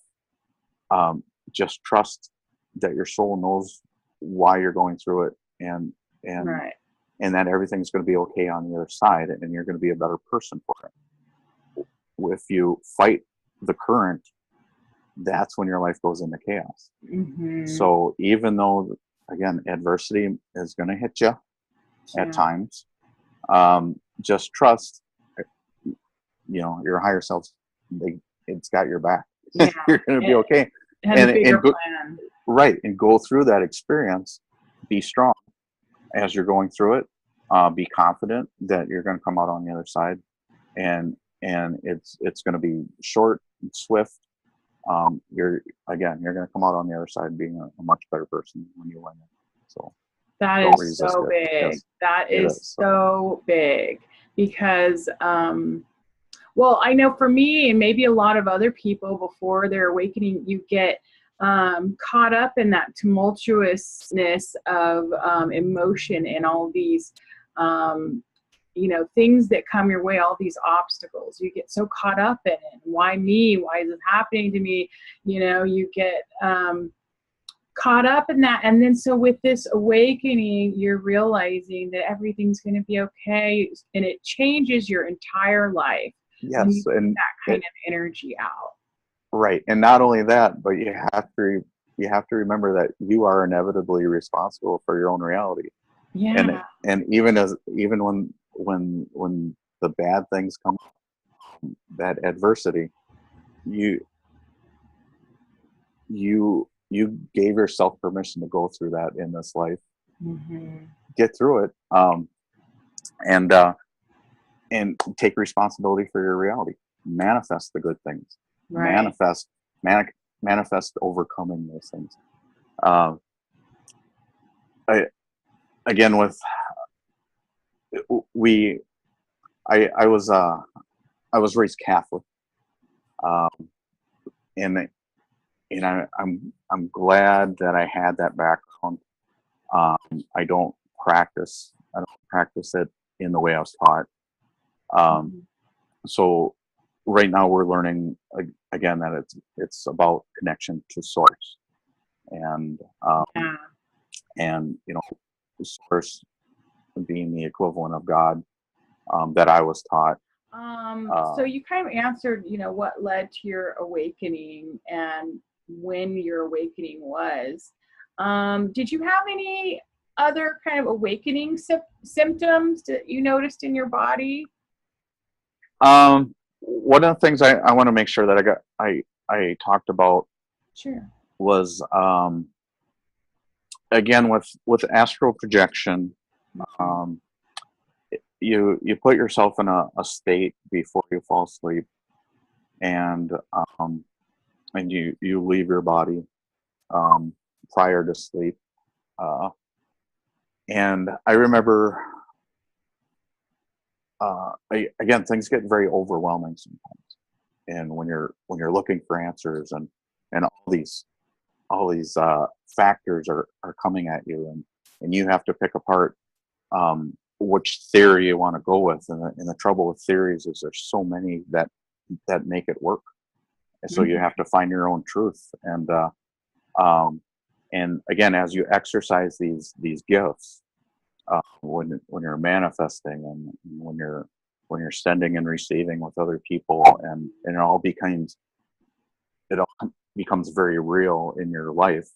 just trust that your soul knows why you're going through it, and and Right. and that everything's going to be okay on the other side, and you're going to be a better person for it. If you fight the current, that's when your life goes into chaos. Mm-hmm. So even though, again, adversity is going to hit you at Yeah. times, just trust, your higher self. It's got your back. Yeah. You're going to be okay. It has a bigger Go, plan. right, and go through that experience. Be strong as you're going through it. Be confident that you're going to come out on the other side, and it's going to be short and swift. You're going to come out on the other side being a much better person when you win it. So That don't is resist so it. big. Yes, That it is is. so big because, well, I know for me and maybe a lot of other people before their awakening, you get caught up in that tumultuousness of emotion and all these, things that come your way, all these obstacles. You get so caught up in it. Why me? Why is this happening to me? You get caught up in that. And then so with this awakening, you're realizing that everything's going to be okay. And it changes your entire life when you Yes, put and that kind of energy out. right, and not only that, but you have to remember that you are inevitably responsible for your own reality. Yeah. And even when the bad things come, that adversity, you you gave yourself permission to go through that in this life, Mm-hmm. get through it, and take responsibility for your reality. Manifest the good things. Right. Manifest overcoming those things. I, again, with we I was raised Catholic, um, and I'm glad that I had that background. I don't practice it in the way I was taught. Mm-hmm. So right now we're learning, again, that it's about connection to source, and Yeah. source being the equivalent of God, that I was taught. So you kind of answered, what led to your awakening and when your awakening was. Did you have any other kind of awakening symptoms that you noticed in your body? One of the things I want to make sure that I talked about Sure. was again with astral projection. Um, you put yourself in a state before you fall asleep, and you leave your body prior to sleep. And I remember, again, things get very overwhelming sometimes, and when you're looking for answers, and all these factors are coming at you, and you have to pick apart which theory you want to go with. And the trouble with theories is there's so many that make it work, and so you have to find your own truth. And again, as you exercise these gifts, when you're manifesting, and when you're sending and receiving with other people, and it all becomes very real in your life,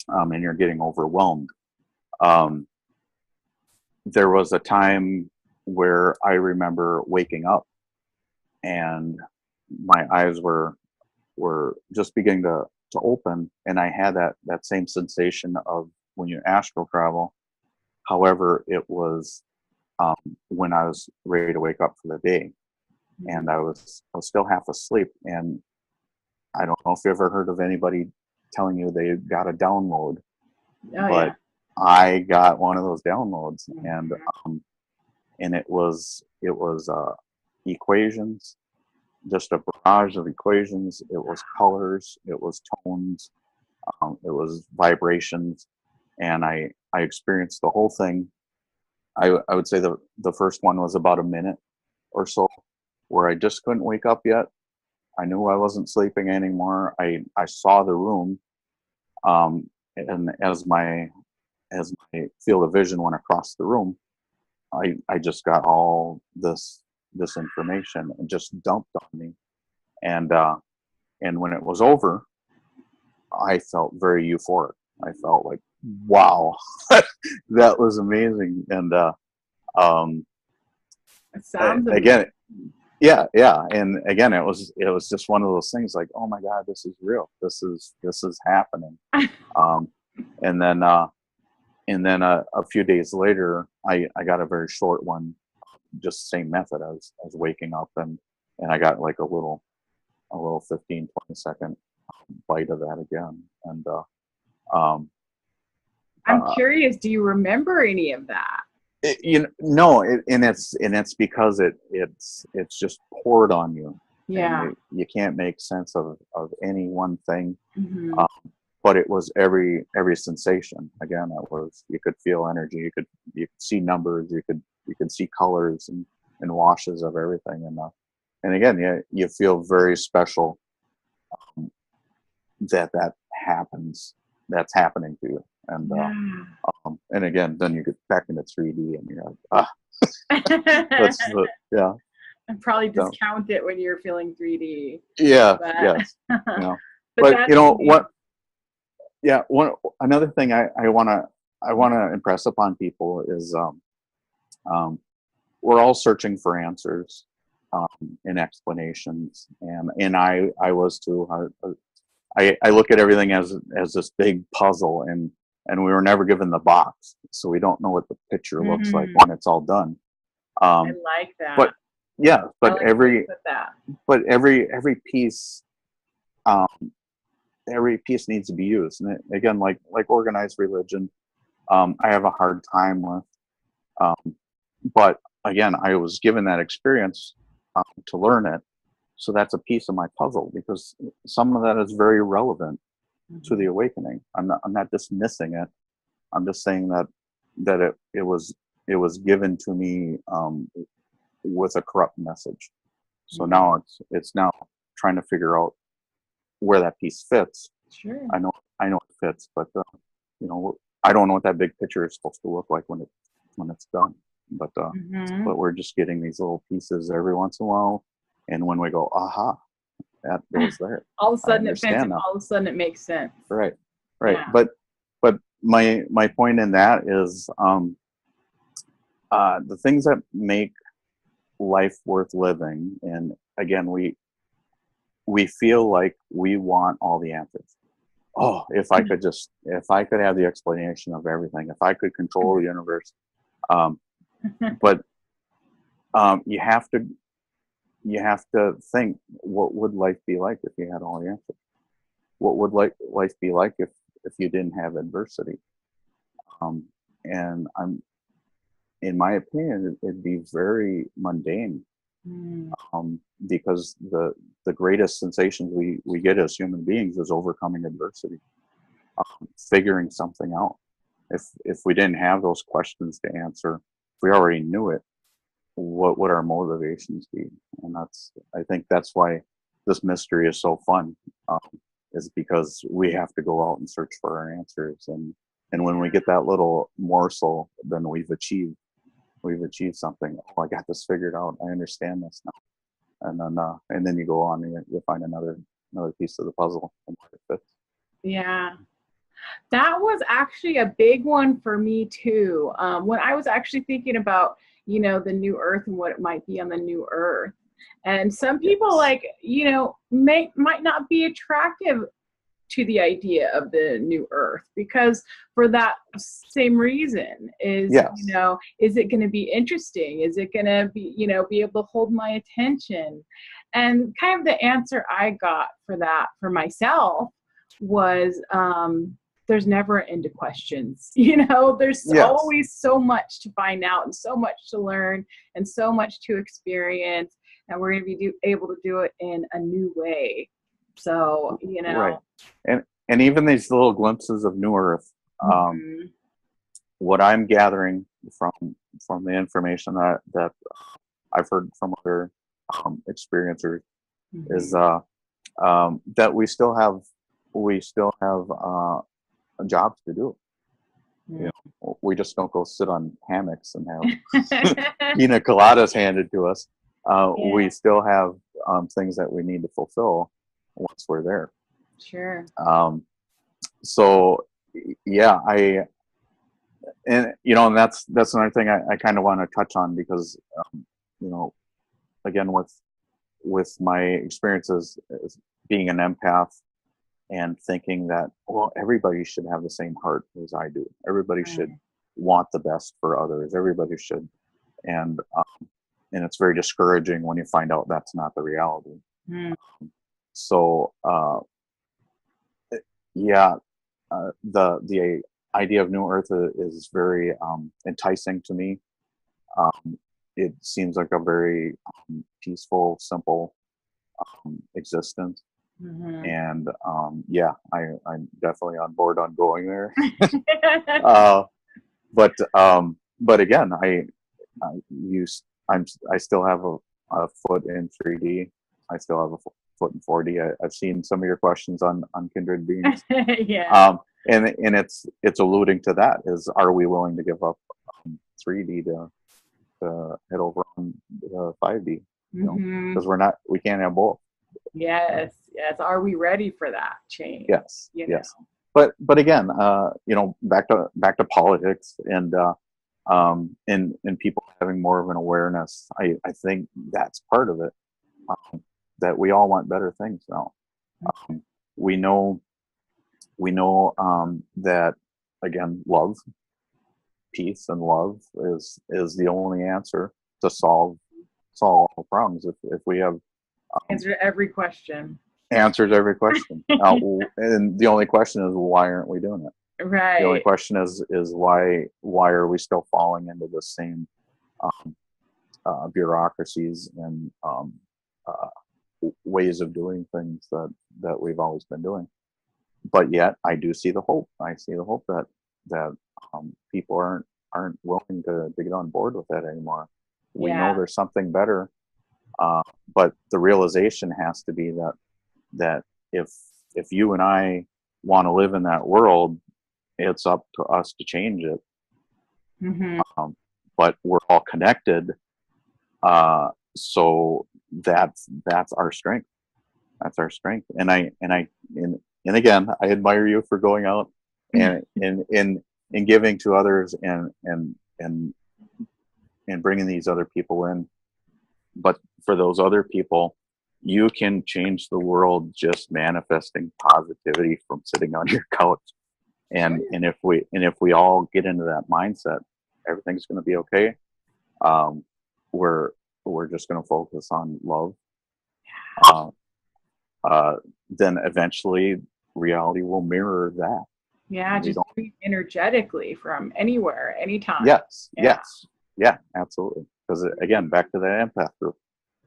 and you're getting overwhelmed. There was a time where I remember waking up, and my eyes were just beginning to open, and I had that same sensation of when you astral travel. However, it was when I was ready to wake up for the day, and I was still half asleep. And I don't know if you ever heard of anybody telling you they got a download, but I got one of those downloads, and it was equations, just a barrage of equations. It was colors, it was tones, it was vibrations, and I experienced the whole thing. I would say the first one was about a minute or so, where I just couldn't wake up yet. I knew I wasn't sleeping anymore. I saw the room, and as my field of vision went across the room, I just got all this information and just dumped on me. And when it was over, I felt very euphoric. I felt like, wow, that was amazing. And It sounds again, yeah, and again, it was just one of those things like, oh my God, this is real. This is happening. And then a few days later, I got a very short one, just same method as waking up, and I got like a little 15-20 second bite of that again. And I'm curious, do you remember any of that? And it's because it's just poured on you. Yeah. You can't make sense of any one thing. But it was every sensation. Again, it was, you could feel energy, you could see numbers, you could see colors and washes of everything. And again, you feel very special that happens. That's happening to you. And again, then you get back into 3D, and you're like, that's yeah. And probably discount it when you're feeling 3D. Yeah, but, yes. But you know what? Yeah, another thing I wanna impress upon people is we're all searching for answers and explanations, and I was too. I look at everything as this big puzzle, and we were never given the box, so we don't know what the picture looks like when it's all done. I like that. But yeah, but like every piece, every piece needs to be used. And again, like organized religion, I have a hard time with. But again, I was given that experience to learn it. So that's a piece of my puzzle, because some of that is very relevant to the awakening. I'm not dismissing it. I'm just saying that it was given to me with a corrupt message. So now it's now trying to figure out where that piece fits. Sure. I know it fits, but I don't know what that big picture is supposed to look like when it's done. But but we're just getting these little pieces every once in a while, and when we go, aha, that goes there. All of a sudden it fits, and all of a sudden it makes sense. Right. Yeah. But my point in that is the things that make life worth living, and again, we feel like we want all the answers. Oh, if I could have the explanation of everything, if I could control the universe. But you have to think, what would life be like if you had all the answers? What would life be like if you didn't have adversity? And in my opinion, it'd be very mundane. Because the greatest sensations we get as human beings is overcoming adversity, figuring something out. If we didn't have those questions to answer, if we already knew it, what would our motivations be? And I think that's why this mystery is so fun, is because we have to go out and search for our answers. And when we get that little morsel, then we've achieved something. Oh, I got this figured out. I understand this now. And then you go on and you find another piece of the puzzle and it fits. Yeah. That was actually a big one for me too. When I was actually thinking about, the new earth and what it might be on the new earth. And some people might not be attractive to the idea of the new earth, because for that same reason is, is it going to be interesting? Is it going to be, be able to hold my attention? And kind of the answer I got for that for myself was, there's never an end to questions. There's always so much to find out and so much to learn and so much to experience. And we're going to be able to do it in a new way. So, Right. And even these little glimpses of new earth, what I'm gathering from the information that I've heard from other experiencers is that we still have jobs to do. We just don't go sit on hammocks and have pina coladas handed to us. We still have things that we need to fulfill once we're there. Sure. So yeah, and that's another thing I kind of want to touch on, because again, with my experiences as being an empath and thinking that, well, everybody should have the same heart as I do. Everybody should want the best for others. Everybody should. And it's very discouraging when you find out that's not the reality. So the idea of new earth is very enticing to me. It seems like a very peaceful, simple existence. And I'm definitely on board on going there. But again, I still have a foot in 3D. I still have a foot in 4D. I've seen some of your questions on Kindred beings. And it's alluding to that, is, are we willing to give up 3D to head over on 5D? Because we can't have both. Yes. Are we ready for that change? Yes. Yes. But again, back to politics and people having more of an awareness. I think that's part of it. That we all want better things now. We know that, again, love, peace, and love is the only answer to solve all problems. If we have answer every question. Answers every question. And the only question is, why aren't we doing it? Right. The only question is why are we still falling into the same bureaucracies and ways of doing things that we've always been doing? But yet, I do see the hope. I see the hope that people aren't willing to get on board with that anymore. We know there's something better, but the realization has to be that if you and I want to live in that world, it's up to us to change it. But we're all connected, so that's our strength. That's our strength. And again, I admire you for going out and giving to others and bringing these other people in. But for those other people, you can change the world just manifesting positivity from sitting on your couch. And if we all get into that mindset, everything's going to be okay. We're just going to focus on love. Then eventually reality will mirror that. Yeah, just breathe energetically from anywhere, anytime. Yes, yes, yeah, absolutely. Because again, back to that empath group,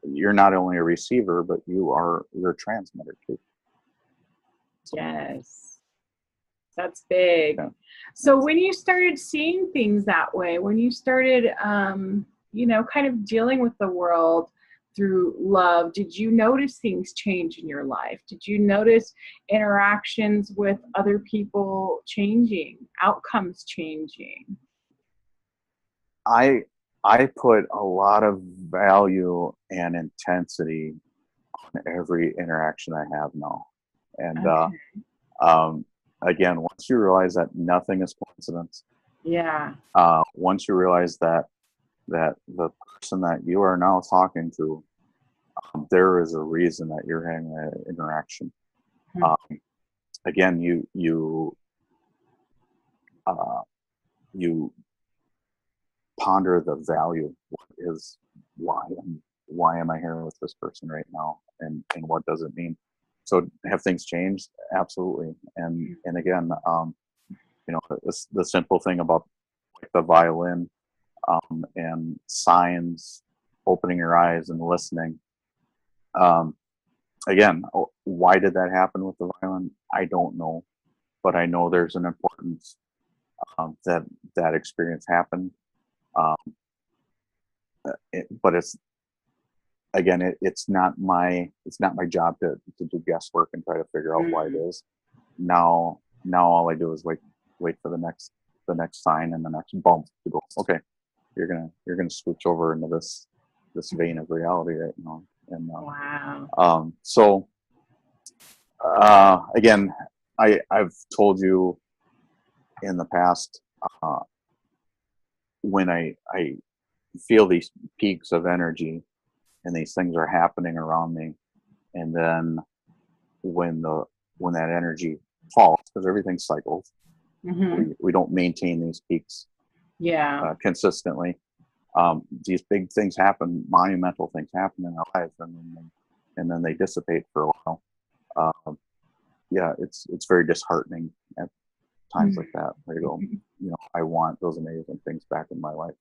you're not only a receiver, but you're a transmitter too. Yes, that's big. Yeah. So when you started seeing things that way, when you started, kind of dealing with the world through love, did you notice things change in your life? Did you notice interactions with other people changing, outcomes changing? I put a lot of value and intensity on every interaction I have now. And again, once you realize that nothing is coincidence, once you realize that the person that you are now talking to, there is a reason that you're having that interaction. Again, you ponder the value. What is why am I here with this person right now, and what does it mean? So have things changed? Absolutely. And again, the simple thing about the violin, and signs, opening your eyes and listening. Again, why did that happen with the violin? I don't know, but I know there's an importance that experience happened. But it's not my job to do guesswork and try to figure out why it is. Now all I do is wait for the next sign and the next bump to go, okay, you're gonna switch over into this vein of reality right now. And wow. So again, I've told you in the past, when I feel these peaks of energy and these things are happening around me, and then when that energy falls, because everything cycles, we don't maintain these peaks consistently. These big things happen, monumental things happen in our lives, and then they dissipate for a while. It's very disheartening at times like that, where you go, I want those amazing things back in my life.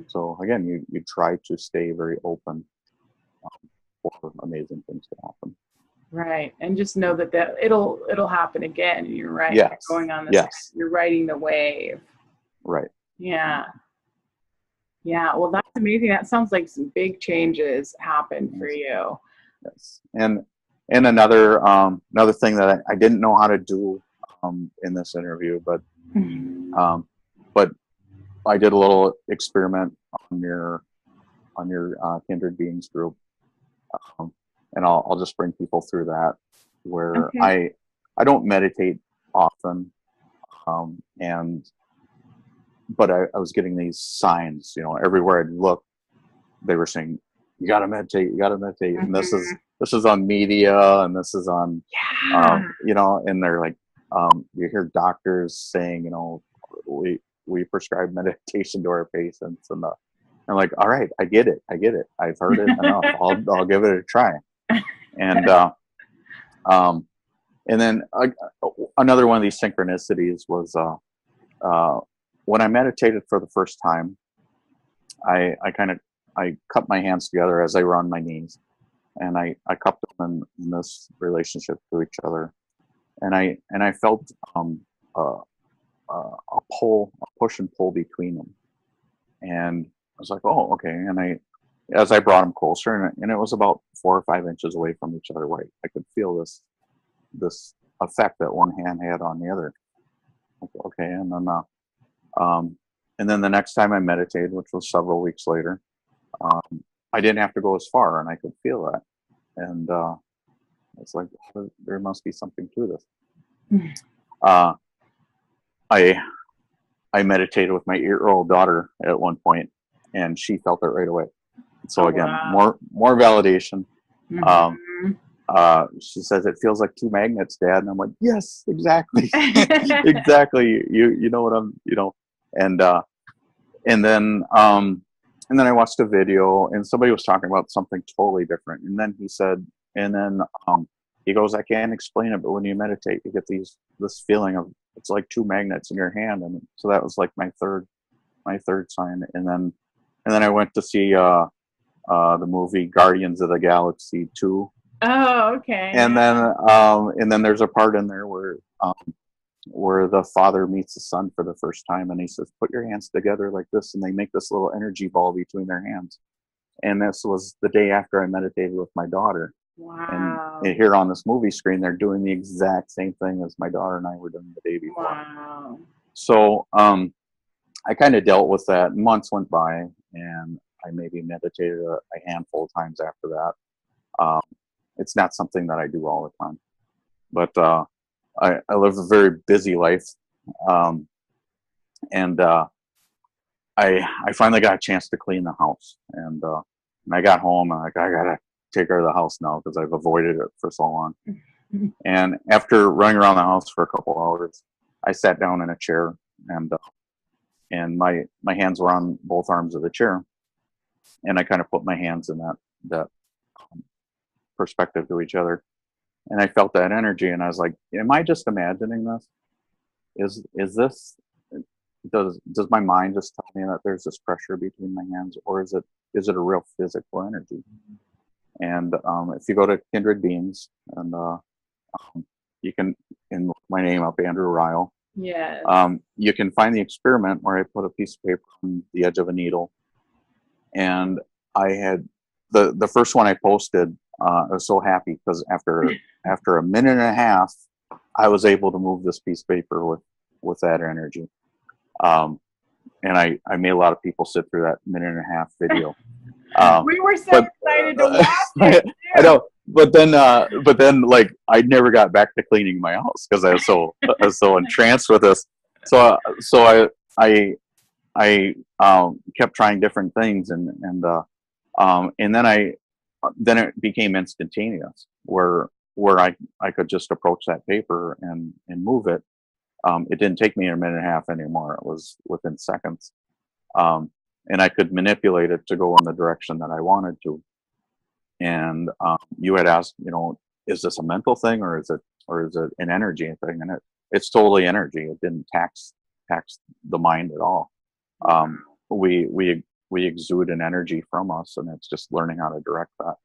So again, you try to stay very open for amazing things to happen. Right, and just know that it'll happen again. You're right. Yes. You're going on this. You're riding the wave. Right. Yeah. Yeah. Well, that's amazing. That sounds like some big changes happened for you. Yes. And another thing that I didn't know how to do in this interview, but I did a little experiment on your Kindred Beings group, and I'll just bring people through that, where I don't meditate often, but I was getting these signs, everywhere I'd look, they were saying, you gotta meditate, and this is on media, and this is on and they're like, you hear doctors saying, we prescribe meditation to our patients, and I'm like, all right, I get it, I've heard it enough. I'll give it a try. And then another one of these synchronicities was when I meditated for the first time, I cup my hands together as they were on my knees, and I cupped them in this relationship to each other, and I felt a push and pull between them, and I was like, oh, okay. And as I brought them closer, and it was about 4 or 5 inches away from each other, where I could feel this effect that one hand had on the other. Okay, and then the next time I meditated, which was several weeks later, I didn't have to go as far, and I could feel that, and it's like, there must be something to this. I meditated with my 8-year-old daughter at one point, and she felt it right away. So again, more validation. Um, Mm-hmm. she says it feels like two magnets, Dad, and I'm like, yes, exactly, exactly. You know what I'm, and and then and then I watched a video, and somebody was talking about something totally different, and then he said, and then he goes, I can't explain it, but when you meditate, you get this feeling of it's like two magnets in your hand, and so that was like my third sign, and then I went to see the movie Guardians of the Galaxy 2. Oh, okay. And then there's a part in there where the father meets the son for the first time, and he says, "Put your hands together like this," and they make this little energy ball between their hands. And this was the day after I meditated with my daughter. And Wow. here on this movie screen, they're doing the exact same thing as my daughter and I were doing the day before. Wow. So I kind of dealt with that. Months went by, and I maybe meditated a handful of times after that. It's not something that I do all the time, but I live a very busy life, um, and I finally got a chance to clean the house, and I got home, and I gotta take care of the house now because I've avoided it for so long. And after running around the house for a couple hours, I sat down in a chair, and my hands were on both arms of the chair, and I kind of put my hands in that perspective to each other, and I felt that energy, and I was like, am I just imagining this? Is this, does my mind just tell me that there's this pressure between my hands, or is it a real physical energy? And if you go to Kindred Beings, and you can, in my name up, Andrew Ryle, Yes. you can find the experiment where I put a piece of paper on the edge of a needle, and I had the first one I posted. I was so happy because after a minute and a half, I was able to move this piece of paper with that energy. And I made a lot of people sit through that minute and a half video. We were so excited to watch it. I know, but then like I never got back to cleaning my house because I was so entranced with this. So I kept trying different things, and then it became instantaneous where I could just approach that paper and move it. It didn't take me a minute and a half anymore. It was within seconds. And I could manipulate it to go in the direction that I wanted to. And you had asked, is this a mental thing, or is it an energy thing? And it's totally energy. It didn't tax the mind at all. We exude an energy from us, and it's just learning how to direct that.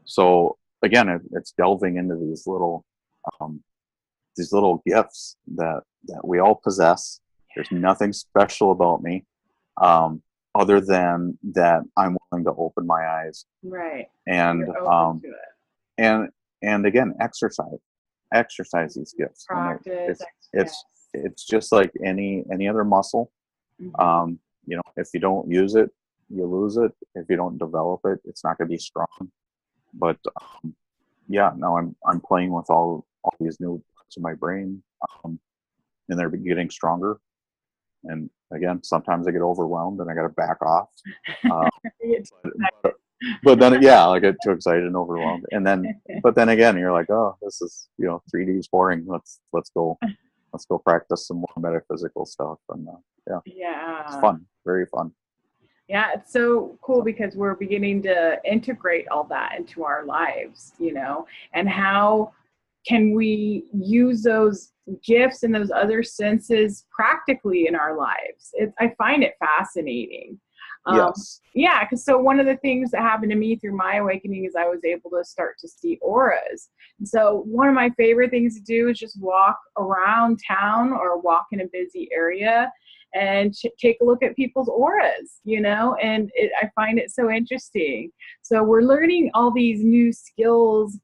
So again, it's delving into these little gifts that we all possess. There's nothing special about me, other than that I'm willing to open my eyes. Right. And and again, exercise these gifts. Practice. It's just like any other muscle. Mm-hmm. If you don't use it, you lose it. If you don't develop it, it's not going to be strong. But now I'm playing with all these new parts of my brain, and they're getting stronger. And again, sometimes I get overwhelmed and I got to back off. But then, I get too excited and overwhelmed. And then, but then again, you're like, oh, this is 3D is boring. Let's go practice some more metaphysical stuff. And it's fun, very fun. Yeah, it's so cool because we're beginning to integrate all that into our lives, and how can we use those gifts and those other senses practically in our lives? I find it fascinating. Yes. Yeah, because so one of the things that happened to me through my awakening is I was able to start to see auras. And so one of my favorite things to do is just walk around town or walk in a busy area and take a look at people's auras, and I find it so interesting. So we're learning all these new skills,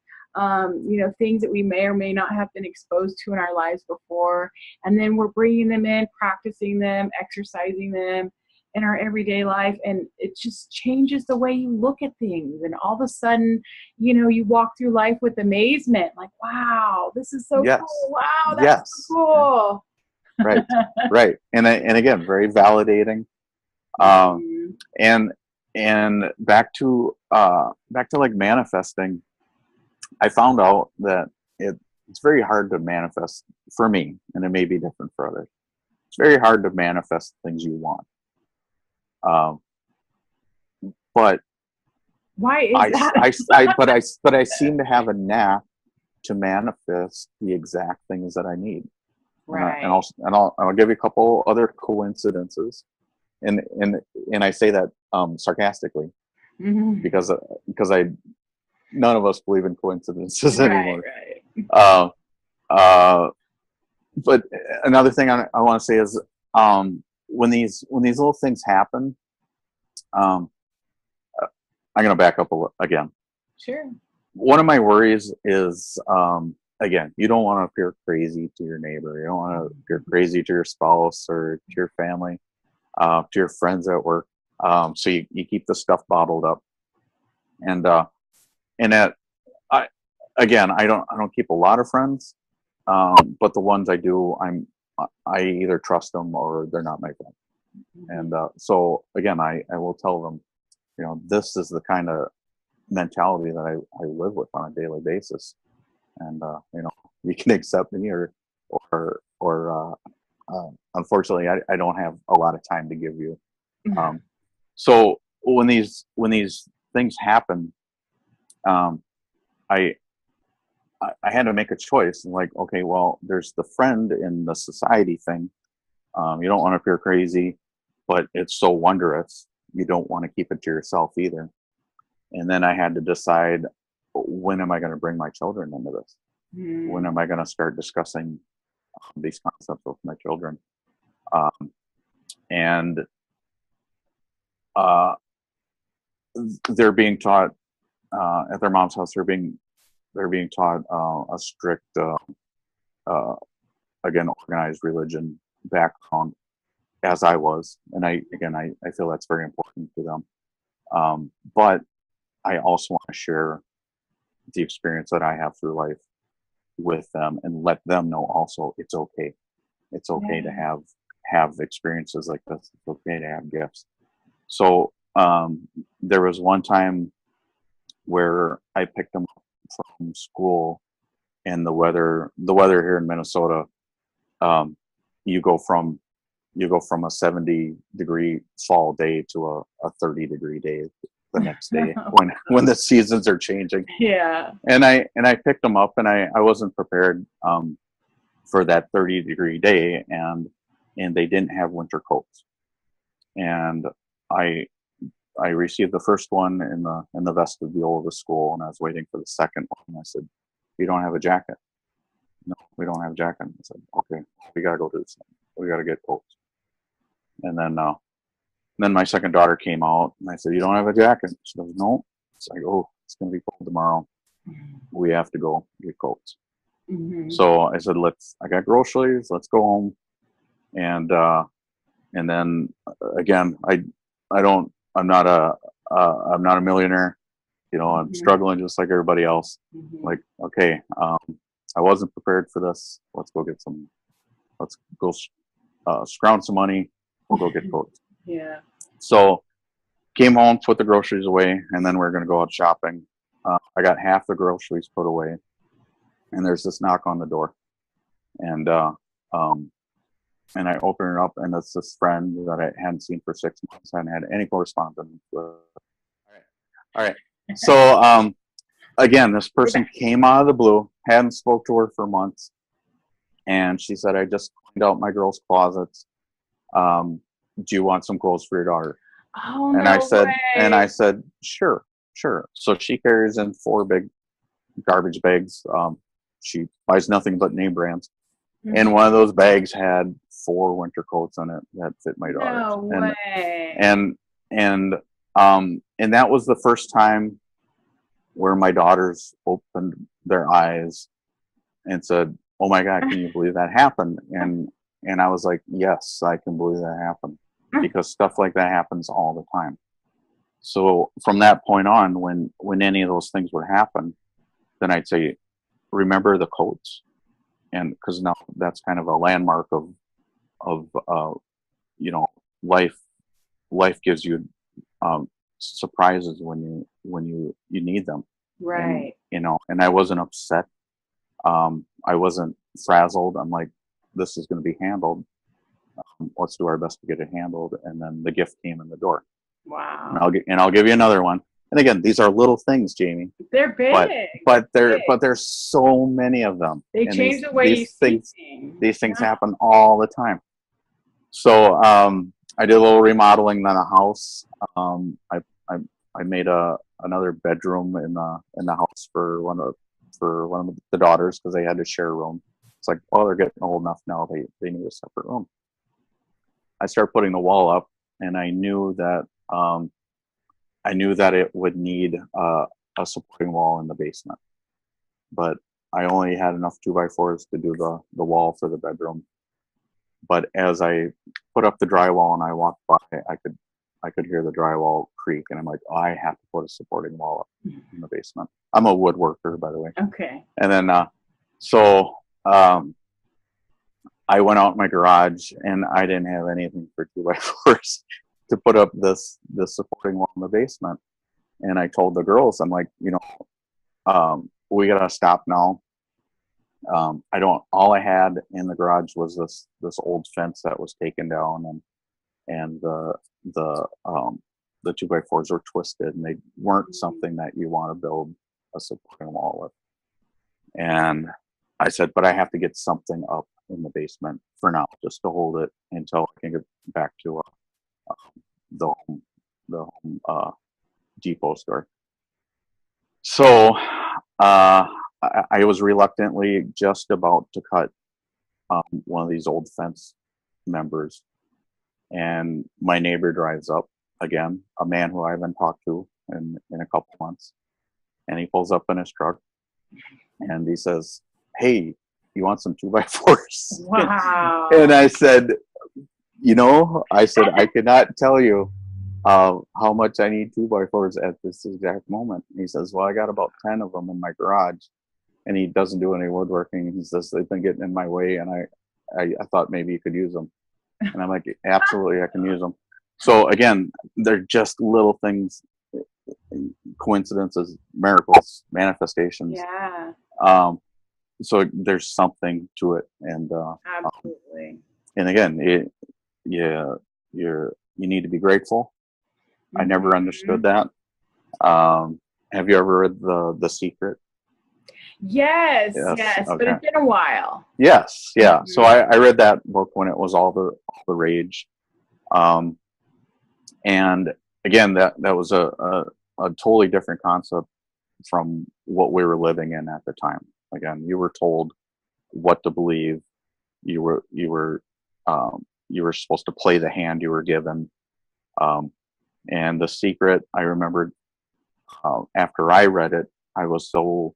things that we may or may not have been exposed to in our lives before. And then we're bringing them in, practicing them, exercising them in our everyday life. And it just changes the way you look at things. And all of a sudden, you walk through life with amazement, like, wow, this is so cool. Wow, that's so cool. Right. And again, very validating. And back to like manifesting, I found out that it's very hard to manifest for me, and it may be different for others. It's very hard to manifest things you want. Um, but Why is that? but I seem to have a knack to manifest the exact things that I need. Right. I'll give you a couple other coincidences, and I say that sarcastically because none of us believe in coincidences anymore. Right. But another thing I want to say is when these little things happen, I'm going to back up again. Sure. One of my worries is again, you don't want to appear crazy to your neighbor. You don't want to appear crazy to your spouse or to your family, to your friends at work. So you keep the stuff bottled up, and that I don't keep a lot of friends, but the ones I do, I either trust them or they're not my friend. And so again, I will tell them, this is the kind of mentality that I live with on a daily basis, and you can accept me or unfortunately I don't have a lot of time to give you. So when these things happen, I had to make a choice. Like, okay, well, there's the friend in the society thing. You don't want to appear crazy, but it's so wondrous. You don't want to keep it to yourself either. And then I had to decide, when am I going to bring my children into this? When am I going to start discussing these concepts with my children? And they're being taught at their mom's house. They're being taught a strict, again, organized religion background, as I was, and I feel that's very important to them. But I also want to share the experience that I have through life with them, and let them know also it's okay. It's okay to have experiences like this. It's okay to have gifts. So there was one time where I picked them up from school, and the weather here in Minnesota, you go from a 70-degree fall day to a 30-degree day the next day when the seasons are changing. Yeah. And I picked them up, and I wasn't prepared for that 30-degree day, and they didn't have winter coats. And I received the first one in the vestibule of the school, and I was waiting for the second one. And I said, "You don't have a jacket?" "No, we don't have a jacket." I said, "Okay, we gotta go to this. We gotta get coats." And then my second daughter came out, and I said, "You don't have a jacket?" She goes, "No." It's like, "Oh, it's gonna be cold tomorrow. We have to go get coats." So I said, I got groceries. Let's go home. And then again, I'm not a millionaire. I'm struggling just like everybody else. Like, okay, I wasn't prepared for this. Let's go scrounge some money. We'll go get coats. Yeah. So came home, put the groceries away, and then we're going to go out shopping. I got half the groceries put away, and there's this knock on the door, and I open it up, and it's this friend that I hadn't seen for 6 months. I hadn't had any correspondence with. All right. So again, this person came out of the blue, hadn't spoke to her for months, and she said, "I just cleaned out my girls' closets. Do you want some clothes for your daughter?" Oh, and no I said, sure. So she carries in 4 big garbage bags. She buys nothing but name brands. And one of those bags had 4 winter coats in it that fit my daughter. No way. And that was the first time where my daughters opened their eyes and said, "Oh my God, can you believe that happened?" And I was like, yes, I can believe that happened, because stuff like that happens all the time. So from that point on, when any of those things would happen, then I'd say, remember the coats. And because now that's kind of a landmark of life gives you surprises when you need them. Right. And I wasn't upset. I wasn't frazzled. I'm like, this is going to be handled. Let's do our best to get it handled. And then the gift came in the door. Wow. And I'll give you another one. And again, these are little things, Jamie. They're big. But there's so many of them. They change the way you see things. These things happen all the time. So I did a little remodeling on a house. I made another bedroom in the house for one of the daughters because they had to share a room. It's like, well, they're getting old enough now; they need a separate room. I started putting the wall up, and I knew that it would need a supporting wall in the basement, but I only had enough 2x4s to do the wall for the bedroom. But as I put up the drywall and I walked by, I could hear the drywall creak, and I'm like, oh, I have to put a supporting wall up in the basement. I'm a woodworker, by the way. Okay. And then I went out in my garage, and I didn't have anything for 2x4s to put up this supporting wall in the basement. And I told the girls, I'm like, we gotta stop now. All I had in the garage was this old fence that was taken down, and the 2x4s were twisted, and they weren't something that you want to build a supporting wall with. And I said, but I have to get something up in the basement for now, just to hold it until I can get back to the home depot store. So I was reluctantly just about to cut one of these old fence members, and my neighbor drives up again, a man who I haven't talked to in a couple months, and he pulls up in his truck, and he says, "Hey, you want some 2x4s?" Wow. And I said, I could not tell you how much I need 2x4s at this exact moment. And he says, well, I got about 10 of them in my garage, and he doesn't do any woodworking. He says, they've been getting in my way, and I thought maybe you could use them. And I'm like, absolutely, I can use them. So again, they're just little things, coincidences, miracles, manifestations. Yeah. So there's something to it, and absolutely. And again, you need to be grateful. I never understood that. Have you ever read The Secret? Yes. Okay. But it's been a while. Yes, yeah. So I read that book when it was all the rage, and again, that was a totally different concept from what we were living in at the time. Again, you were told what to believe. You were supposed to play the hand you were given. And The Secret, I remembered after I read it, I was so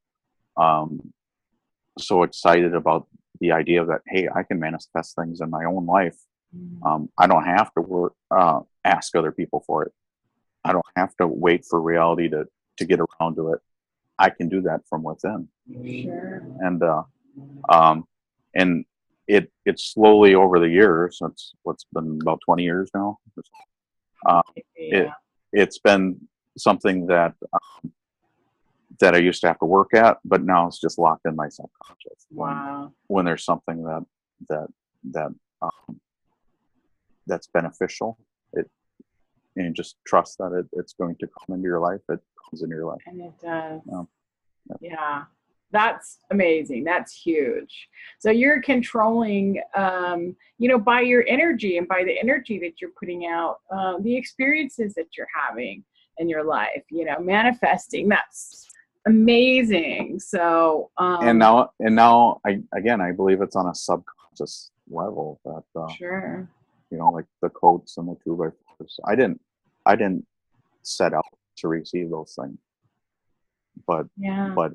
excited about the idea that, hey, I can manifest things in my own life. I don't have to ask other people for it. I don't have to wait for reality to get around to it. I can do that from within. Sure. And it slowly over the years, what's been about 20 years now. It's been something that I used to have to work at, but now it's just locked in my subconscious. Wow. When there's something that's beneficial, and you just trust that it's going to come into your life. It comes into your life, and it does. Yeah. That's amazing. That's huge. So you're controlling, by your energy and by the energy that you're putting out, the experiences that you're having in your life, manifesting. That's amazing. So, and now I believe it's on a subconscious level that, sure. Like the coats and the 2x4s. I didn't set out to receive those things. But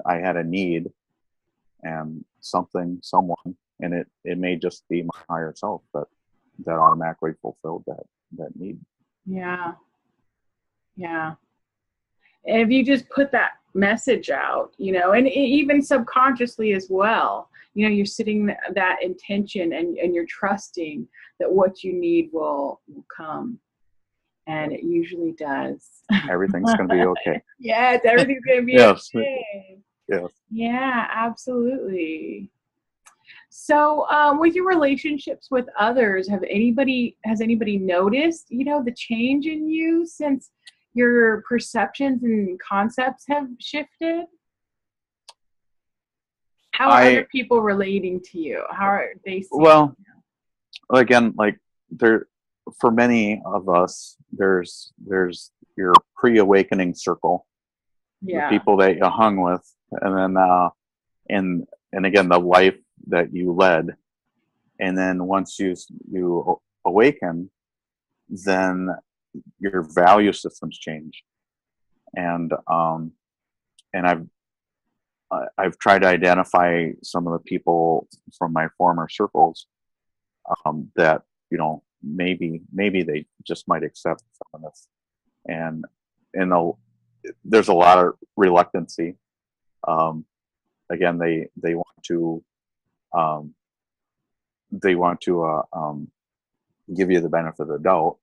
I had a need and someone, and it may just be my higher self that automatically fulfilled that need. Yeah. If you just put that message out, and even subconsciously as well, you're setting that intention and you're trusting that what you need will come. And it usually does. Everything's going to be okay. Yes, everything's going to be Yes. okay. Yes. Yeah, absolutely. So, with your relationships with others, has anybody noticed, the change in you since your perceptions and concepts have shifted? How are other I, people relating to you? How are they seeing well, you? again, like there, for many of us, there's your pre-awakening circle, the Yeah. people that you hung with, and then, and again, the life that you led. And then once you awaken, then your value systems change. And, and I've tried to identify some of the people from my former circles, that, maybe they just might accept some of this. And, there's a lot of reluctancy. Um, Again, they want to, um, give you the benefit of the doubt.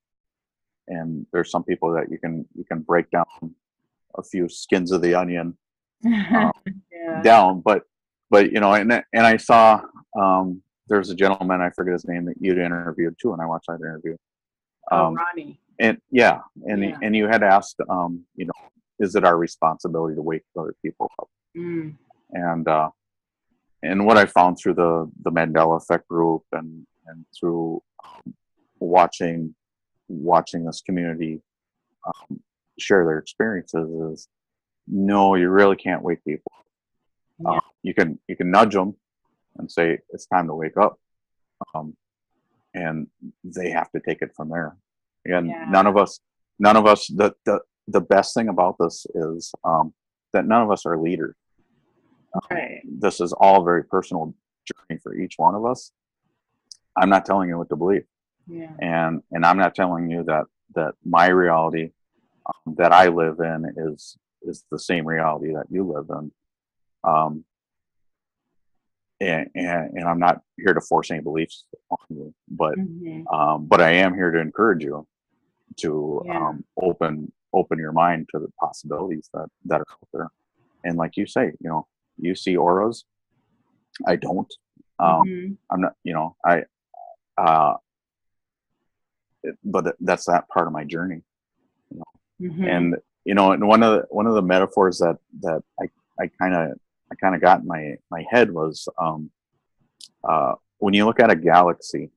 And there's some people that you can break down a few skins of the onion, um, Yeah. down. But and I saw, there's a gentleman, I forget his name, that you'd interviewed too, and I watched that interview. Oh, Um, Ronnie. and yeah, Yeah. and you had asked, is it our responsibility to wake other people up? Mm. And what I found through the Mandela Effect group, and through watching this community, share their experiences, is no, you really can't wake people. Yeah. You can nudge them and say it's time to wake up, um, and they have to take it from there. Again, Yeah. none of us. The best thing about this is, that none of us are leaders. Right. This is all a very personal journey for each one of us. I'm not telling you what to believe, Yeah. and I'm not telling you that my reality, that I live in, is the same reality that you live in. Um, and I'm not here to force any beliefs on you, Hmm. but I am here to encourage you to, Yeah. open your mind to the possibilities that are out there. And like you say, you see auras. I don't. Hmm. I'm not. I. Uh, but that's that part of my journey. You know? Hmm. And and one of the metaphors that I kind of got in my head was, when you look at a galaxy,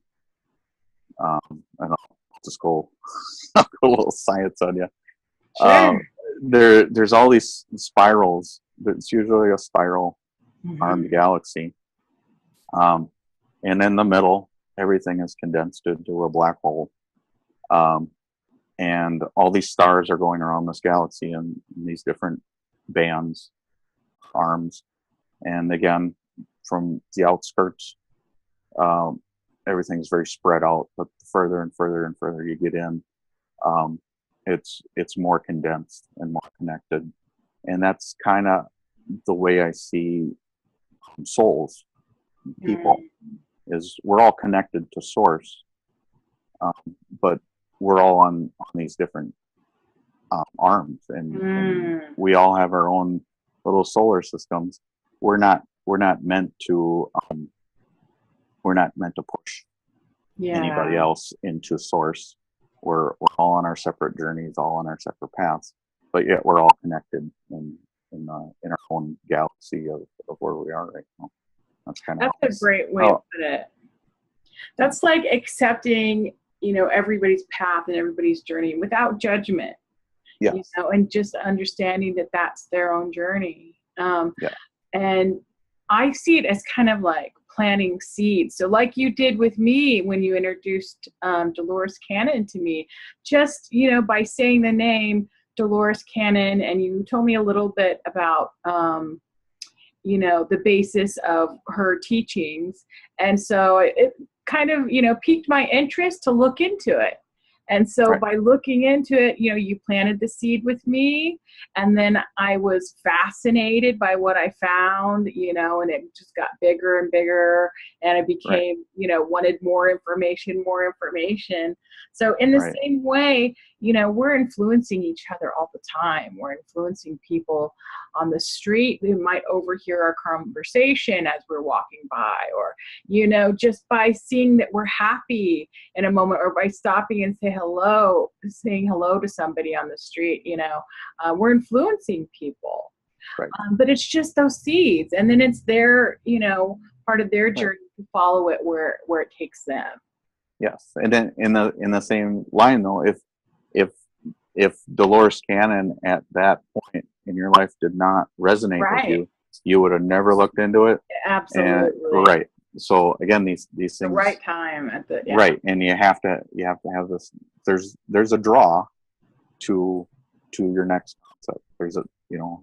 I don't know, just go, I'll go a little science on you. Sure. There's all these spirals. It's usually a spiral Hmm. armed galaxy, um, and in the middle, everything is condensed into a black hole. Um, and all these stars are going around this galaxy in these different bands, arms, and again, from the outskirts, um, everything's very spread out. But further and further and further you get in, um, it's more condensed and more connected. And that's kind of the way I see souls, people, is we're all connected to source, um, but we're all on these different, arms, and Mm. we all have our own little solar systems. We're not meant to, push anybody Yeah. else into source. We're all on our separate journeys, all on our separate paths, but yet we're all connected in our own galaxy of where we are right now. That's kind of That's a great way to how put it. That's like accepting, everybody's path and everybody's journey without judgment, yes, and just understanding that that's their own journey. yeah, And I see it as kind of like planting seeds. So, like you did with me when you introduced Dolores Cannon to me, just, by saying the name Dolores Cannon, and you told me a little bit about, the basis of her teachings. And so it kind of, piqued my interest to look into it. And so right, by looking into it, you planted the seed with me. And then I was fascinated by what I found, and it just got bigger and bigger. And I right, became, wanted more information, more information. So in the right, same way, we're influencing each other all the time. We're influencing people on the street who might overhear our conversation as we're walking by, or, just by seeing that we're happy in a moment, or by stopping and saying hello to somebody on the street, we're influencing people. Right. But it's just those seeds, and then it's their, part of their journey to follow it where it takes them. Yes, and then in the same line though, if Dolores Cannon at that point in your life did not resonate with you would have never looked into it. Absolutely. And, right. So again, these things. The right time at the right, and you have to have this. There's a draw to your next concept. There's a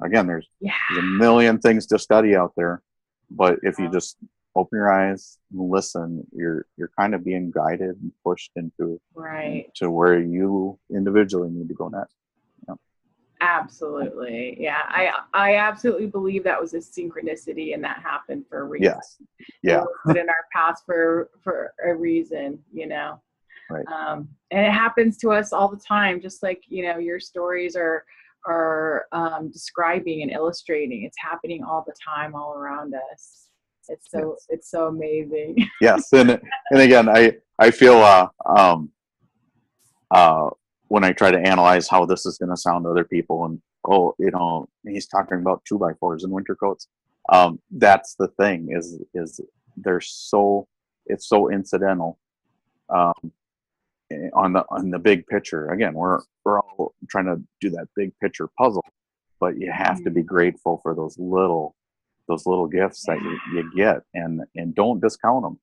again there's a million things to study out there, but if you just open your eyes and listen, you're kind of being guided and pushed into to where you individually need to go next. Absolutely. Yeah. I absolutely believe that was a synchronicity, and that happened for a reason. Yes. Yeah. It was put in our path for a reason, Right. And it happens to us all the time, just like, your stories are describing and illustrating. It's happening all the time, all around us. It's so amazing. Yes. And again, I feel, when I try to analyze how this is going to sound to other people, and he's talking about 2x4s and winter coats. That's the thing is it's so incidental on the big picture. Again, we're all trying to do that big picture puzzle, but you have to be grateful for those little gifts that you get, and don't discount them.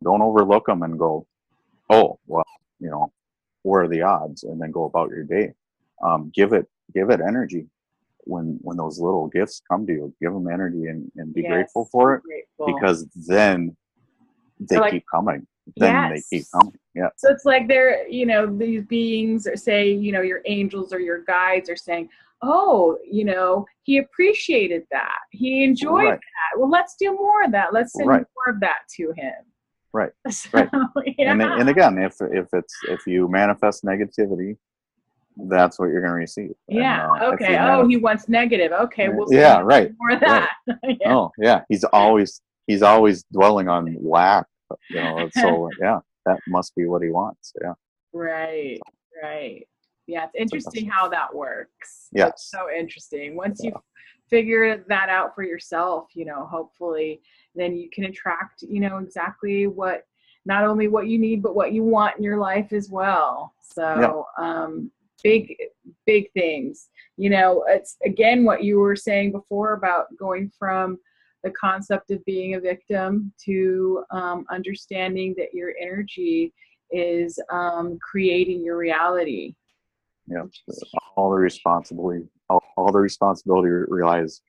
Don't overlook them and go, oh well, what are the odds, and then go about your day. Give it energy when those little gifts come to you. Give them energy and be grateful for it, because then they keep coming. They keep coming. Yeah. So it's like they're, these beings are saying, your angels or your guides are saying, oh, he appreciated that. He enjoyed that. Well, let's do more of that. Let's send more of that to him. Right. So, right. And again, if you manifest negativity, that's what you're going to receive. Yeah. And, okay. He wants negative. Okay. We'll right. more of that. Right. Oh yeah. He's always dwelling on lack. So that must be what he wants. Yeah. Right. Right. Yeah. It's interesting how that works. Yes. It's so interesting. Once you figure that out for yourself, hopefully then you can attract, exactly not only what you need, but what you want in your life as well. So, big things, it's again, what you were saying before about going from the concept of being a victim to understanding that your energy is creating your reality. Yeah, all the responsibility relies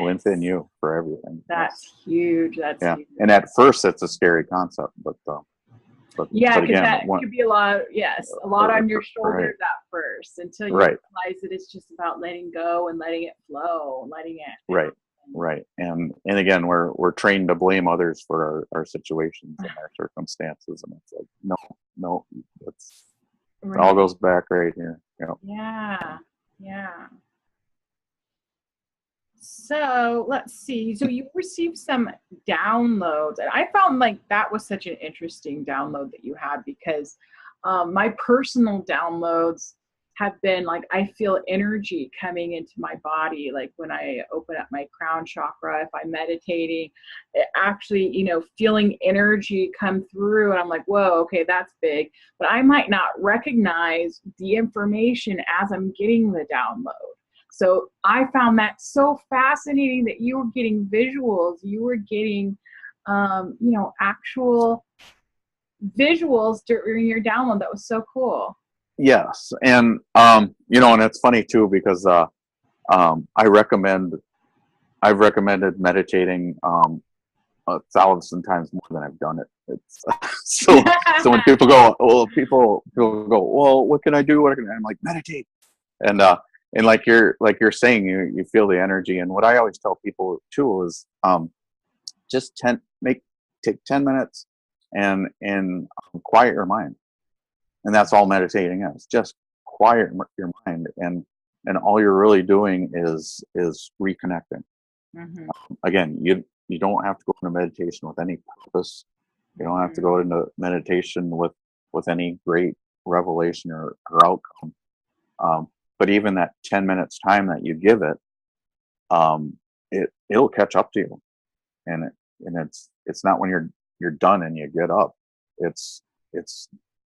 within you for everything. That's huge. That's huge. And at first, it's a scary concept, but because that could be a lot on your shoulders at first, until you realize that it's just about letting go and letting it flow, letting it. Right. And again, we're trained to blame others for our situations and our circumstances, and it's like no, it all goes back right here. Yeah. So let's see. So you received some downloads, and I found like that was such an interesting download that you had, because my personal downloads have been like, I feel energy coming into my body. Like when I open up my crown chakra, if I'm meditating, actually, feeling energy come through, and I'm like, whoa, okay, that's big. But I might not recognize the information as I'm getting the download. So I found that so fascinating that you were getting visuals, you were getting, actual visuals during your download. That was so cool. Yes. And, and it's funny too, because I've recommended meditating 1,000 times more than I've done it. It's so when people go, well, what can I do? I'm like, meditate. And like you're saying, you feel the energy. And what I always tell people too is just take 10 minutes and quiet your mind. And that's all meditating is, just quiet your mind, and all you're really doing is reconnecting. Mm-hmm. Again, you don't have to go into meditation with any purpose. You don't have to go into meditation with any great revelation or outcome. But even that 10 minutes time that you give it, it'll catch up to you. And it's not when you're done and you get up. It's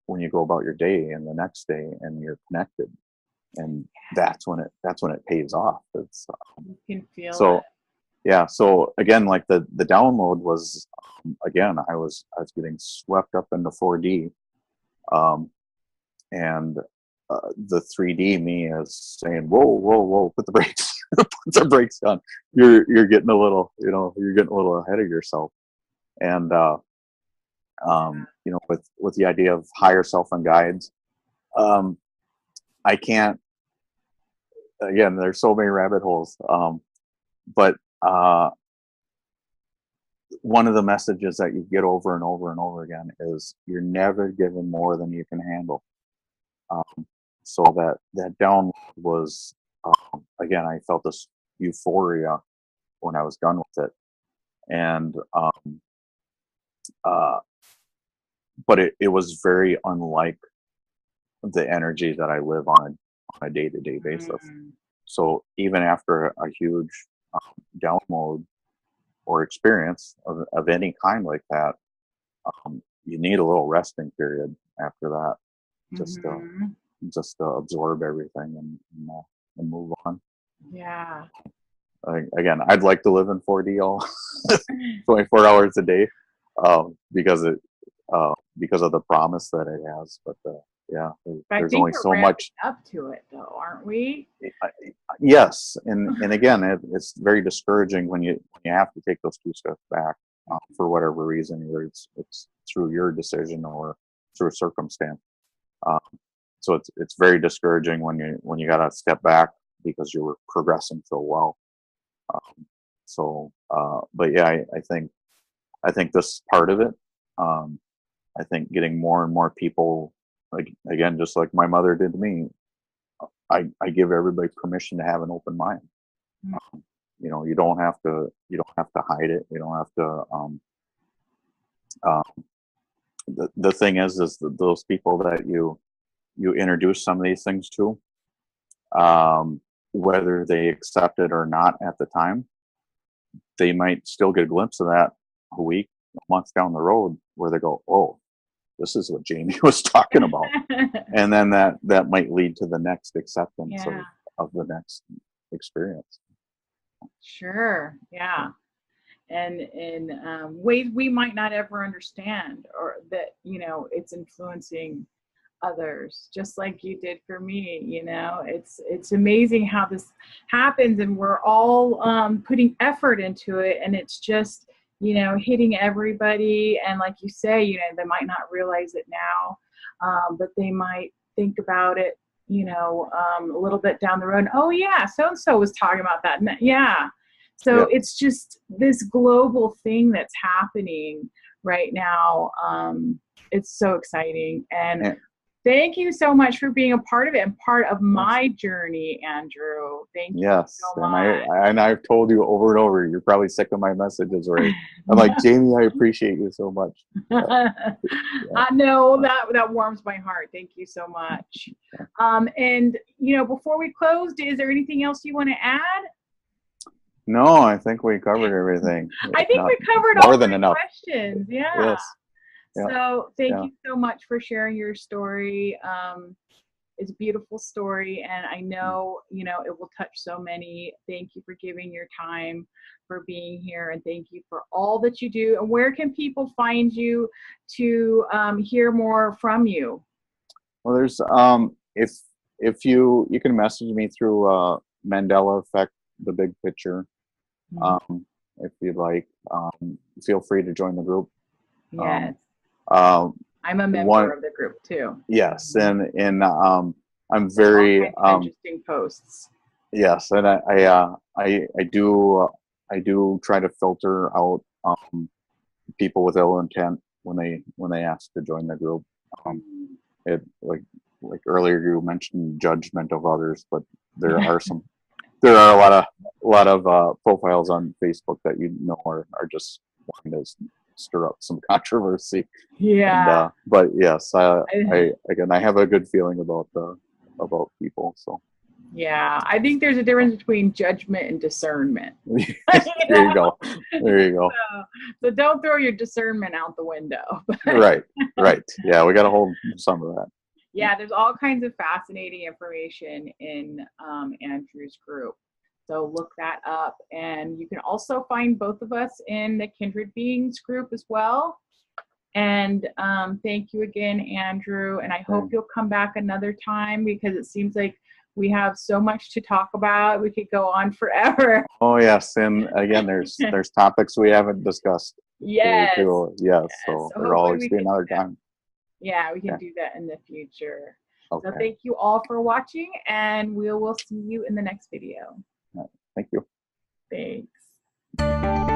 when you go about your day and the next day and you're connected, and that's when it pays off. It's You can feel so it. yeah. So again, like the download was, again, I was getting swept up into 4D, and the 3D me is saying, whoa, whoa, whoa, put the brakes, put the brakes on. You're getting a little, you're getting a little ahead of yourself. And with the idea of higher self and guides, I can't. Again, there's so many rabbit holes, but one of the messages that you get over and over and over again is you're never given more than you can handle. So that download was, again, I felt this euphoria when I was done with it, and but it was very unlike the energy that I live on a day-to-day basis. So even after a huge download or experience of any kind like that, you need a little resting period after that, just to absorb everything and move on. Yeah. Again, I'd like to live in 4D all 24 hours a day, because of the promise that it has. But yeah, there's only so much up to it, though, aren't we? Yes, and again, it's very discouraging when you have to take those 2 steps back, for whatever reason, either it's through your decision or through circumstance. So it's very discouraging when you got to step back because you were progressing so well. But yeah, I think this is part of it. I think getting more and more people, like, again, just like my mother did to me, I give everybody permission to have an open mind. You don't have to hide it. You don't have to. The thing is that those people that you introduce some of these things to, whether they accept it or not at the time, they might still get a glimpse of that a week, a month down the road, where they go, "Oh, this is what Jamie was talking about," and then that might lead to the next acceptance of the next experience. Sure. Yeah. And in ways we might not ever understand, or that it's influencing others, just like you did for me. It's amazing how this happens, and we're all putting effort into it, and it's just hitting everybody. And like you say, they might not realize it now, but they might think about it a little bit down the road. Oh yeah, so and so was talking about that. Yeah. So it's just this global thing that's happening right now. It's so exciting. And thank you so much for being a part of it and part of my journey, Andrew. Thank you so much. And I've told you over and over, you're probably sick of my messages, right? I'm like, Jamie, I appreciate you so much. I know that warms my heart. Thank you so much. And before we close, is there anything else you want to add? No, I think we covered everything. I think we covered more all than the enough questions. Yeah. Yes. So thank you so much for sharing your story. It's a beautiful story, and I know it will touch so many. Thank you for giving your time, for being here, and thank you for all that you do. And where can people find you to hear more from you? Well, there's if you can message me through Mandela Effect, the big picture. If you'd like, feel free to join the group. Yes. I'm a member of the group too. Yes, and I'm very interesting posts. Yes, and I do try to filter out people with ill intent when they ask to join the group. like earlier you mentioned judgment of others, but there are a lot of profiles on Facebook that are just wanting to stir up some controversy. Yeah. And but yes, I have a good feeling about people. So Yeah, I think there's a difference between judgment and discernment. there you go. There you go. So don't throw your discernment out the window. Right. Yeah, we got to hold some of that. Yeah, there's all kinds of fascinating information in Andrew's group. So look that up. And you can also find both of us in the Kindred Beings group as well. And thank you again, Andrew. And I hope you'll come back another time, because it seems like we have so much to talk about. We could go on forever. Oh yes, and again, there's topics we haven't discussed. Yes. Yes. So there'll always be another time. Yeah, we can do that in the future. Okay. So thank you all for watching, and we will see you in the next video. Thank you. Thanks.